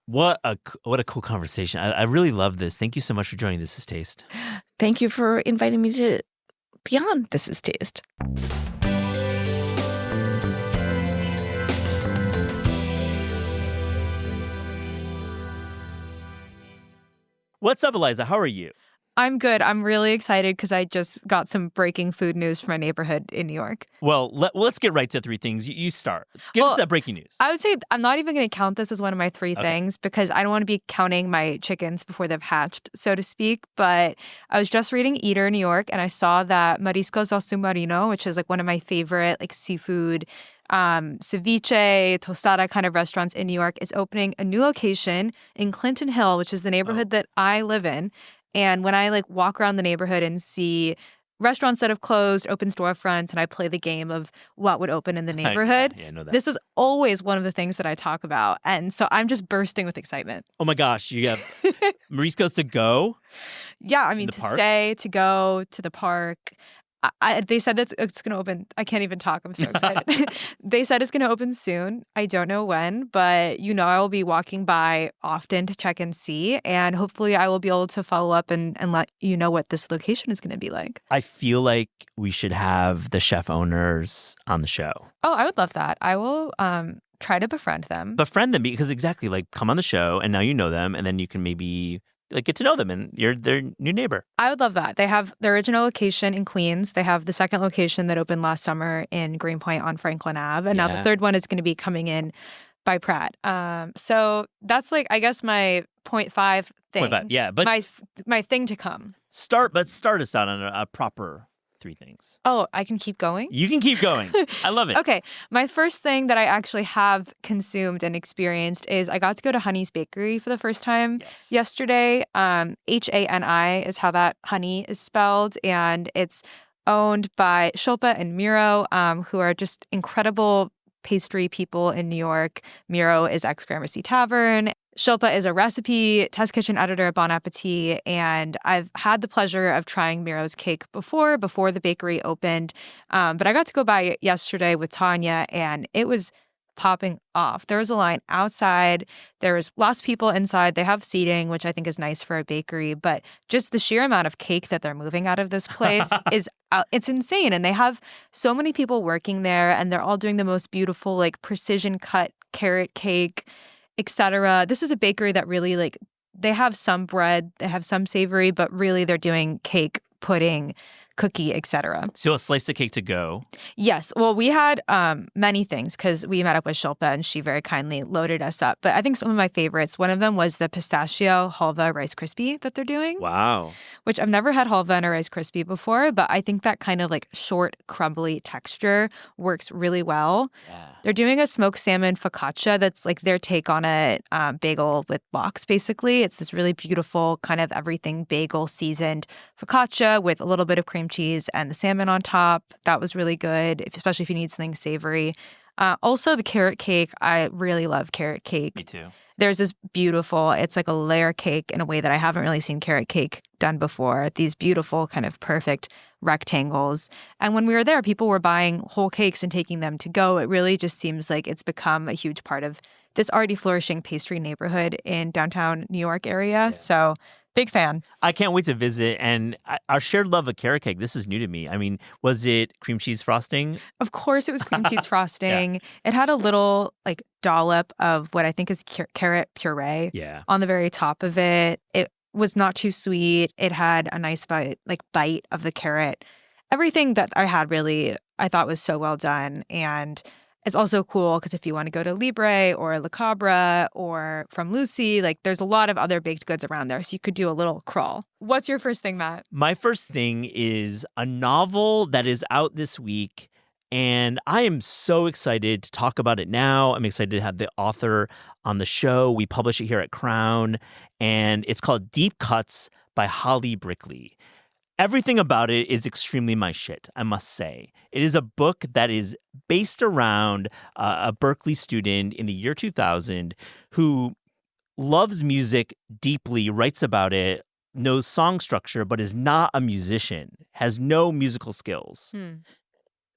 what a cool conversation. I really love this. Thank you so much for joining This Is Taste. Thank you for inviting me to be on This Is Taste. What's up, Eliza? How are you? I'm good. I'm really excited because I just got some breaking food news from my neighborhood in New York. Well, let's get right to 3 things. You start. Give us that breaking news. I would say I'm not even going to count this as one of my 3 things because I don't want to be counting my chickens before they've hatched, so to speak. But I was just reading Eater New York, and I saw that Mariscos del Submarino, which is like one of my favorite seafood ceviche, tostada kind of restaurants in New York, is opening a new location in Clinton Hill, which is the neighborhood that I live in. And when I walk around the neighborhood and see restaurants that have closed, open storefronts, and I play the game of what would open in the neighborhood, I know that. This is always one of the things that I talk about. And so I'm just bursting with excitement. Oh my gosh, you have Mariscos to go? Yeah, I mean, to stay, to go to the park. They said that it's going to open. I can't even talk. I'm so excited. They said it's going to open soon. I don't know when, but I will be walking by often to check and see. And hopefully I will be able to follow up and let you know what this location is going to be like. I feel like we should have the chef owners on the show. Oh, I would love that. I will try to befriend them. Befriend them because exactly, like, come on the show and now you know them and then you can maybe get to know them and you're their new neighbor. I would love that. They have their original location in Queens. They have the second location that opened last summer in Greenpoint on Franklin Ave. And now the third one is going to be coming in by Pratt. So that's I guess my 0.5 thing. 0.5, yeah. But my thing to come. Start us out on a proper 3 things. Oh, I can keep going? You can keep going. I love it. Okay. My first thing that I actually have consumed and experienced is I got to go to Honey's Bakery for the first time yesterday. Hani is how that honey is spelled. And it's owned by Shilpa and Miro, who are just incredible pastry people in New York. Miro is ex-Gramercy Tavern. Shilpa is a recipe test kitchen editor at Bon Appetit, and I've had the pleasure of trying Miro's cake before the bakery opened. But I got to go by it yesterday with Tanya, and it was popping off. There was a line outside. There was lots of people inside. They have seating, which I think is nice for a bakery, but just the sheer amount of cake that they're moving out of this place it's insane. And they have so many people working there, and they're all doing the most beautiful, precision cut carrot cake, etc. This is a bakery that really they have some bread, they have some savory, but really they're doing cake, pudding, cookie, etc. So a slice of cake to go. Yes. Well, we had many things because we met up with Shilpa and she very kindly loaded us up. But I think some of my favorites, one of them was the pistachio halva Rice Krispie that they're doing. Wow. Which I've never had halva in a Rice Krispie before, but I think that kind of short, crumbly texture works really well. Yeah. They're doing a smoked salmon focaccia that's their take on a bagel with lox, basically. It's this really beautiful kind of everything bagel seasoned focaccia with a little bit of cream cheese and the salmon on top. That was really good, especially if you need something savory. Also, the carrot cake. I really love carrot cake. Me too. There's this beautiful, it's like a layer cake in a way that I haven't really seen carrot cake done before. These beautiful kind of perfect rectangles. And when we were there, people were buying whole cakes and taking them to go. It really just seems like it's become a huge part of this already flourishing pastry neighborhood in downtown New York area. Yeah. So big fan. I can't wait to visit. And our shared love of carrot cake, this is new to me. I mean, was it cream cheese frosting? Of course it was cream cheese frosting. Yeah. It had a little dollop of what I think is carrot puree on the very top of it. It was not too sweet. It had a nice bite of the carrot. Everything that I had really, I thought was so well done. And it's also cool because if you want to go to Libre or Le Cabra or From Lucy, there's a lot of other baked goods around there. So you could do a little crawl. What's your first thing, Matt? My first thing is a novel that is out this week. And I am so excited to talk about it now. I'm excited to have the author on the show. We publish it here at Crown. And it's called Deep Cuts by Holly Brickley. Everything about it is extremely my shit, I must say. It is a book that is based around a Berkeley student in the year 2000 who loves music deeply, writes about it, knows song structure, but is not a musician, has no musical skills.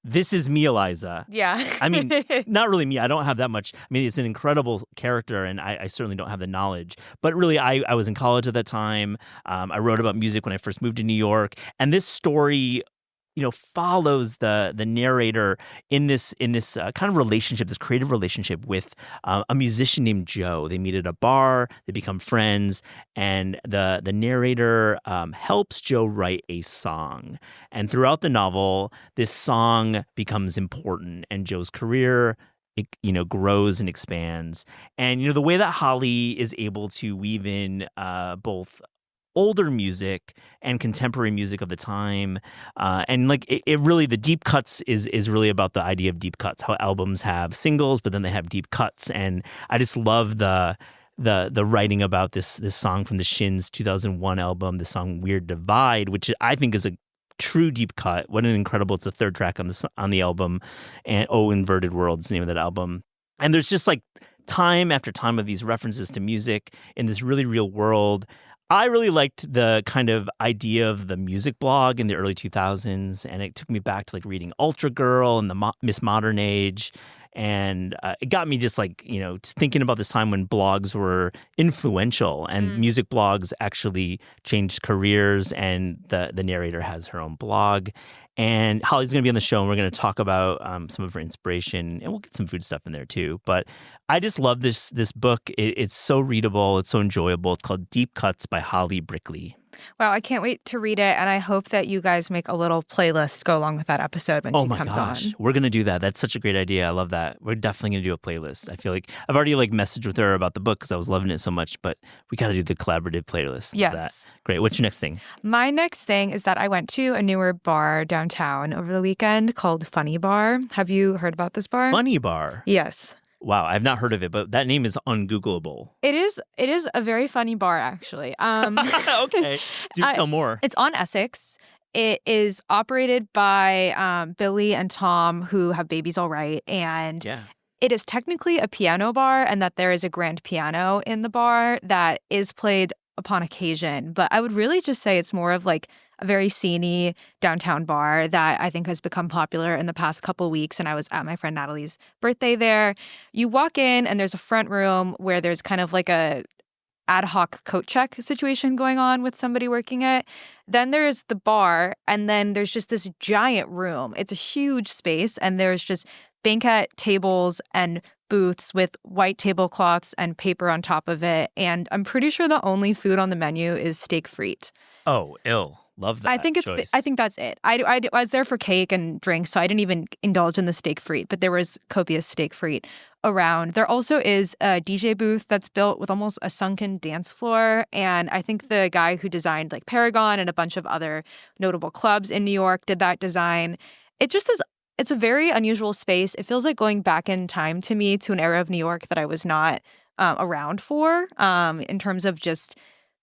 This is me, Eliza. Yeah. I mean, not really me. I don't have that much. I mean, it's an incredible character, and I certainly don't have the knowledge. But really, I was in college at that time. I wrote about music when I first moved to New York. And this story, follows the narrator in this kind of relationship, this creative relationship with a musician named Joe. They meet at a bar, they become friends, and the narrator helps Joe write a song. And throughout the novel, this song becomes important, and Joe's career grows and expands. And the way that Holly is able to weave in both older music and contemporary music of the time. And it really, the deep cuts is really about the idea of deep cuts, how albums have singles, but then they have deep cuts. And I just love the writing about this song from the Shins 2001 album, the song Weird Divide, which I think is a true deep cut. What an incredible, it's the third track on the album. And Inverted World is the name of that album. And there's just time after time of these references to music in this really real world. I really liked the kind of idea of the music blog in the early 2000s, and it took me back to like reading Ultra Girl and the Miss Modern Age. And it got me just like, just thinking about this time when blogs were influential and music blogs actually changed careers, and the narrator has her own blog. And Holly's going to be on the show, and we're going to talk about some of her inspiration, and we'll get some food stuff in there too. But I just love this book. It's so readable. It's so enjoyable. It's called Deep Cuts by Holly Brickley. Wow, I can't wait to read it, and I hope that you guys make a little playlist go along with that episode when she comes on. We're going to do that. That's such a great idea. I love that. We're definitely going to do a playlist. I feel like I've already messaged with her about the book because I was loving it so much, but we got to do the collaborative playlist. Yes. That. Great. What's your next thing? My next thing is that I went to a newer bar downtown over the weekend called Funny Bar. Have you heard about this bar? Funny Bar? Yes. Wow, I've not heard of it, but that name is ungoogleable. It is a very funny bar, actually. Okay, do tell more. It's on Essex. It is operated by Billy and Tom, who have babies all right, and it is technically a piano bar, and that there is a grand piano in the bar that is played upon occasion. But I would really just say it's more of like a very sceney downtown bar that I think has become popular in the past couple weeks. And I was at my friend Natalie's birthday there. You walk in and there's a front room where there's kind of like a ad hoc coat check situation going on with somebody working it. Then there's the bar, and then there's just this giant room. It's a huge space, and there's just banquet tables and booths with white tablecloths and paper on top of it. And I'm pretty sure the only food on the menu is steak frite. Oh, ill. Love that. I think that's it. I was there for cake and drinks, so I didn't even indulge in the steak frite, but there was copious steak frite around. There also is a DJ booth that's built with almost a sunken dance floor, and I think the guy who designed like Paragon and a bunch of other notable clubs in New York did that design. It just is. It's a very unusual space. It feels like going back in time to me, to an era of New York that I was not around for, in terms of just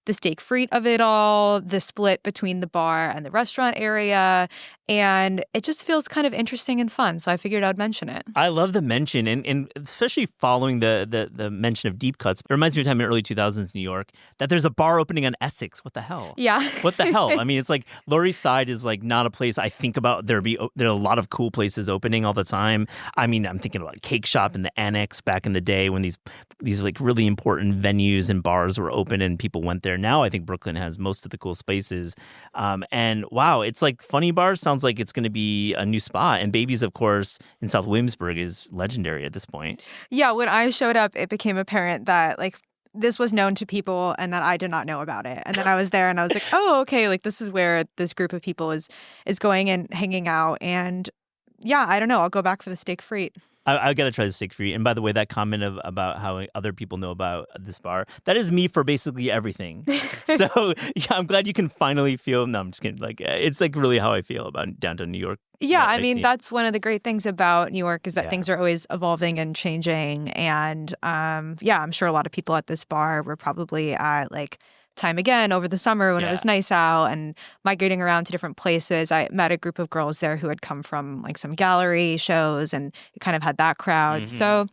the steak frite of it all, the split between the bar and the restaurant area. And it just feels kind of interesting and fun. So I figured I'd mention it. I love the mention, and especially following the mention of Deep Cuts. It reminds me of a time in early 2000s New York that there's a bar opening on Essex. What the hell? Yeah. What the hell? I mean, it's like Lower East Side is like not a place I think about. There are a lot of cool places opening all the time. I mean, I'm thinking about Cake Shop and the Annex back in the day when these like really important venues and bars were open and people went there. Now I think Brooklyn has most of the cool spaces. And wow, it's like Funny Bar sounds like it's going to be a new spot. And Babies, of course, in South Williamsburg is legendary at this point. Yeah, when I showed up, it became apparent that like this was known to people and that I did not know about it. And then I was there and I was like, oh, okay, like this is where this group of people is going and hanging out. And yeah, I don't know. I'll go back for the steak frite. I got to try the steak frite. And by the way, that comment about how other people know about this bar, that is me for basically everything. So yeah, I'm glad you can finally feel, no, I'm just kidding. Like, it's like really how I feel about downtown New York. Yeah, I mean, that's one of the great things about New York is that things are always evolving and changing. And yeah, I'm sure a lot of people at this bar were probably at like time again over the summer when it was nice out and migrating around to different places. I met a group of girls there who had come from like some gallery shows and it kind of had that crowd. Mm-hmm. So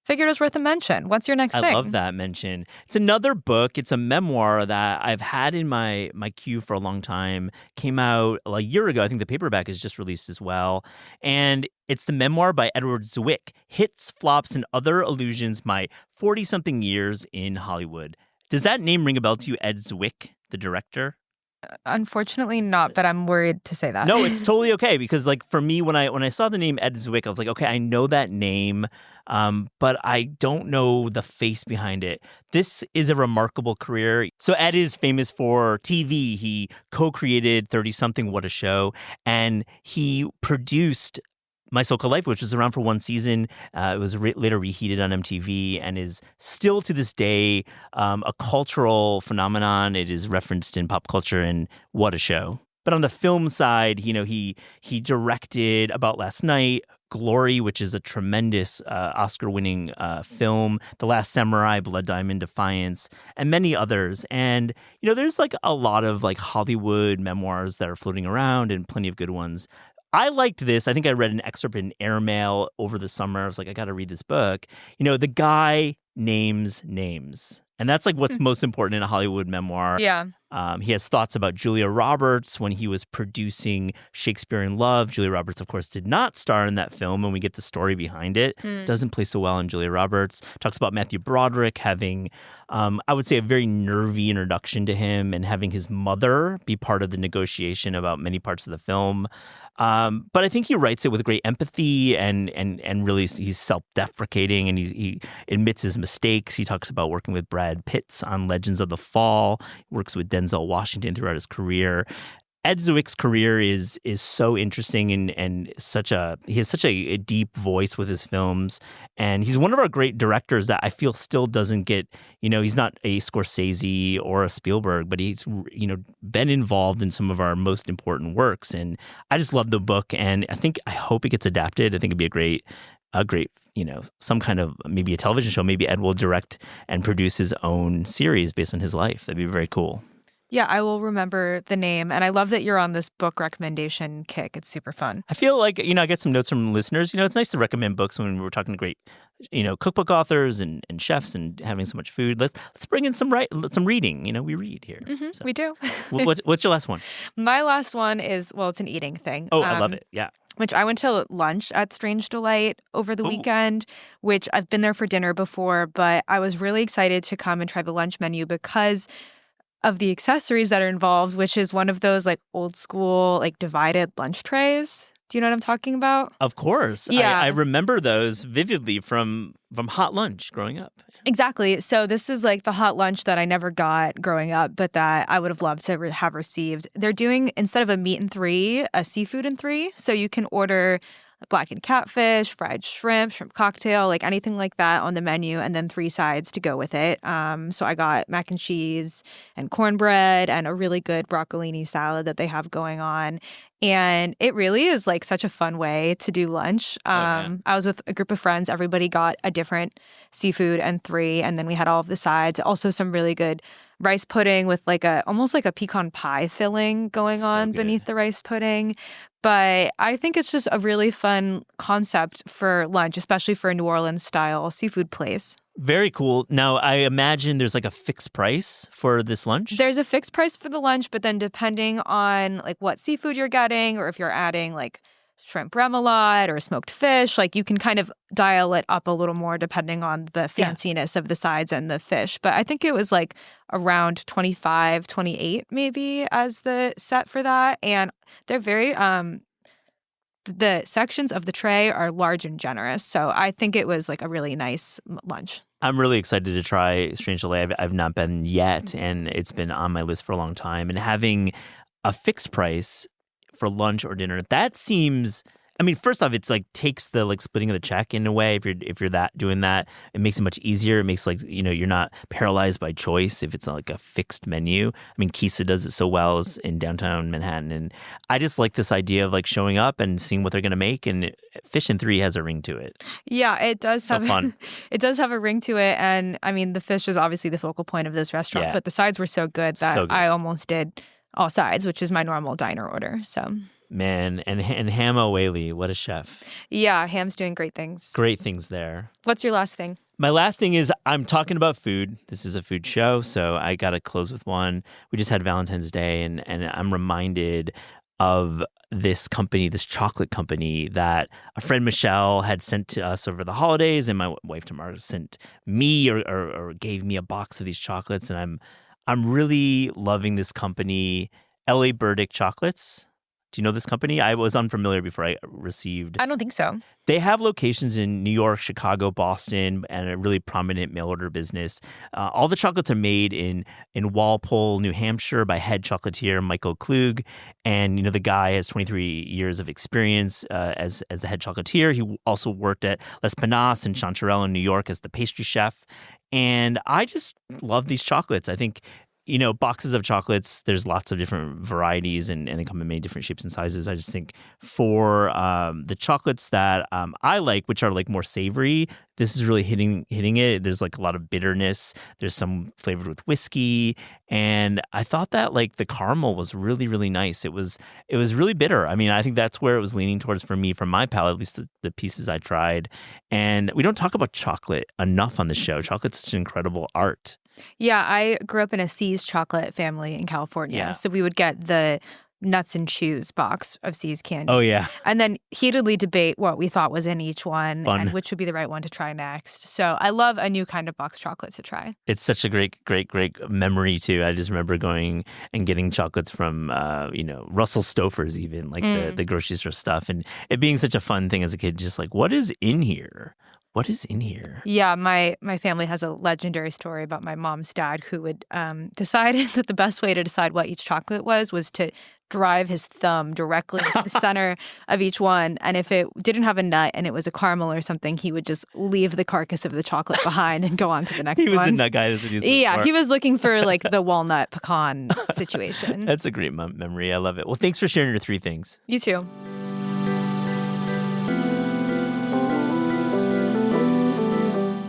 figured it was worth a mention. What's your next thing? I love that mention. It's another book. It's a memoir that I've had in my queue for a long time. Came out a year ago. I think the paperback is just released as well. And it's the memoir by Edward Zwick, Hits, Flops, and Other Illusions, My 40-something Years in Hollywood. Does that name ring a bell to you, Ed Zwick, the director? Unfortunately not, but I'm worried to say that. No, it's totally okay because like for me, when I saw the name Ed Zwick, I was like, okay, I know that name, but I don't know the face behind it. This is a remarkable career. So Ed is famous for TV. He co-created 30-something, What a Show, and he produced My So-Called Life, which was around for one season. It was later reheated on MTV and is still to this day a cultural phenomenon. It is referenced in pop culture and What a Show. But on the film side, he directed About Last Night, Glory, which is a tremendous Oscar-winning film, The Last Samurai, Blood Diamond, Defiance, and many others. And, there's like a lot of like Hollywood memoirs that are floating around and plenty of good ones. I liked this. I think I read an excerpt in Airmail over the summer. I was like, I got to read this book. The guy names names. And that's like what's most important in a Hollywood memoir. Yeah. He has thoughts about Julia Roberts when he was producing Shakespeare in Love. Julia Roberts, of course, did not star in that film, and we get the story behind it. Doesn't play so well in Julia Roberts. Talks about Matthew Broderick having, I would say, a very nervy introduction to him and having his mother be part of the negotiation about many parts of the film. But I think he writes it with great empathy and really he's self-deprecating and he admits his mistakes. He talks about working with Brad Pitt on Legends of the Fall. He works with Denzel Washington throughout his career. Ed Zwick's career is so interesting and he has such a deep voice with his films, and he's one of our great directors that I feel still doesn't get, he's not a Scorsese or a Spielberg, but he's been involved in some of our most important works, and I just love the book, and I hope it gets adapted. I think it'd be a great some kind of maybe a television show. Maybe Ed will direct and produce his own series based on his life. That'd be very cool. Yeah, I will remember the name. And I love that you're on this book recommendation kick. It's super fun. I feel like, I get some notes from listeners. It's nice to recommend books when we're talking to great, cookbook authors and chefs and having so much food. Let's bring in some reading. We read here. Mm-hmm, so. We do. What's your last one? My last one is, it's an eating thing. Oh, I love it. Yeah. Which I went to lunch at Strange Delight over the weekend, which I've been there for dinner before, but I was really excited to come and try the lunch menu because of the accessories that are involved, which is one of those like old school, like divided lunch trays. Do you know what I'm talking about? Of course. Yeah. I remember those vividly from hot lunch growing up. Exactly. So this is like the hot lunch that I never got growing up, but that I would have loved to have received. They're doing, instead of a meat and 3, a seafood and 3. So you can order blackened catfish, fried shrimp cocktail, like anything like that on the menu, and then 3 sides to go with it. So I got mac and cheese and cornbread and a really good broccolini salad that they have going on. And it really is like such a fun way to do lunch. I was with a group of friends. Everybody got a different seafood and 3, and then we had all of the sides. Also some really good rice pudding with almost like a pecan pie filling going on beneath the rice pudding. But I think it's just a really fun concept for lunch, especially for a New Orleans style seafood place. Very cool. Now, I imagine there's like a fixed price for this lunch. There's a fixed price for the lunch, but then depending on like what seafood you're getting, or if you're adding like shrimp remoulade or smoked fish, like you can kind of dial it up a little more depending on the fanciness of the sides and the fish. But I think it was like around 25, 28 maybe as the set for that. And they're very the sections of the tray are large and generous. So I think it was like a really nice lunch. I'm really excited to try Strange Delight. I've not been yet, and it's been on my list for a long time. And having a fixed price for lunch or dinner, that seems, first off, it's like takes the like splitting of the check in a way. If you're doing that, it makes it much easier. It makes you're not paralyzed by choice if it's like a fixed menu. Kisa does it so well in downtown Manhattan, and I just like this idea of like showing up and seeing what they're gonna make. And Fish and 3 has a ring to it. Yeah, it does so have fun. It does have a ring to it, and the fish is obviously the focal point of this restaurant. But the sides were so good that I almost did all sides, which is my normal diner order. So. Man, and Hama Whaley, what a chef. Yeah, Ham's doing great things. Great things there. What's your last thing? My last thing is I'm talking about food. This is a food show, so I got to close with one. We just had Valentine's Day, and I'm reminded of this company, this chocolate company that a friend Michelle had sent to us over the holidays, and my wife Tamara sent me or gave me a box of these chocolates, and I'm really loving this company, L.A. Burdick Chocolates. Do you know this company? I was unfamiliar before I received. I don't think so. They have locations in New York, Chicago, Boston, and a really prominent mail order business. All the chocolates are made in Walpole, New Hampshire by head chocolatier Michael Klug. And, the guy has 23 years of experience as the head chocolatier. He also worked at Les Panas and Chanterelle in New York as the pastry chef. And I just love these chocolates. I think boxes of chocolates, there's lots of different varieties and they come in many different shapes and sizes. I just think for the chocolates that I like, which are like more savory, this is really hitting it. There's like a lot of bitterness. There's some flavored with whiskey. And I thought that like the caramel was really, really nice. It was really bitter. I think that's where it was leaning towards for me, from my palate, at least the pieces I tried. And we don't talk about chocolate enough on the show. Chocolate's such an incredible art. Yeah, I grew up in a See's chocolate family in California. Yeah. So we would get the nuts and chews box of See's candy. Oh, yeah. And then heatedly debate what we thought was in each one Fun. and which would be the right one to try next. So I love a new kind of box chocolate to try. It's such a great memory, too. I just remember going and getting chocolates from, Russell Stouffer's even, like the grocery store stuff. And it being such a fun thing as a kid, just like, what is in here? What is in here? Yeah, my family has a legendary story about my mom's dad who would decided that the best way to decide what each chocolate was to drive his thumb directly into the center of each one. And if it didn't have a nut and it was a caramel or something, he would just leave the carcass of the chocolate behind and go on to the next one. He was the nut guy. Yeah, he was looking for like the walnut pecan situation. That's a great memory. I love it. Well, thanks for sharing your 3 things. You too.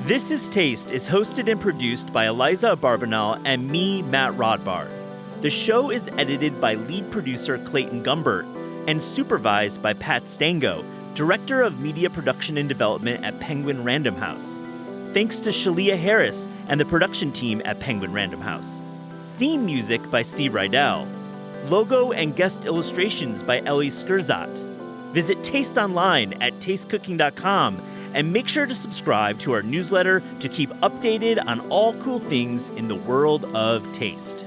This is Taste is hosted and produced by Eliza Barbanel and me, Matt Rodbard. The show is edited by lead producer Clayton Gumbert and supervised by Pat Stango, Director of Media Production and Development at Penguin Random House. Thanks to Shalia Harris and the production team at Penguin Random House. Theme music by Steve Rydell. Logo and guest illustrations by Ellie Skurzat. Visit Taste online at tastecooking.com and make sure to subscribe to our newsletter to keep updated on all cool things in the world of taste.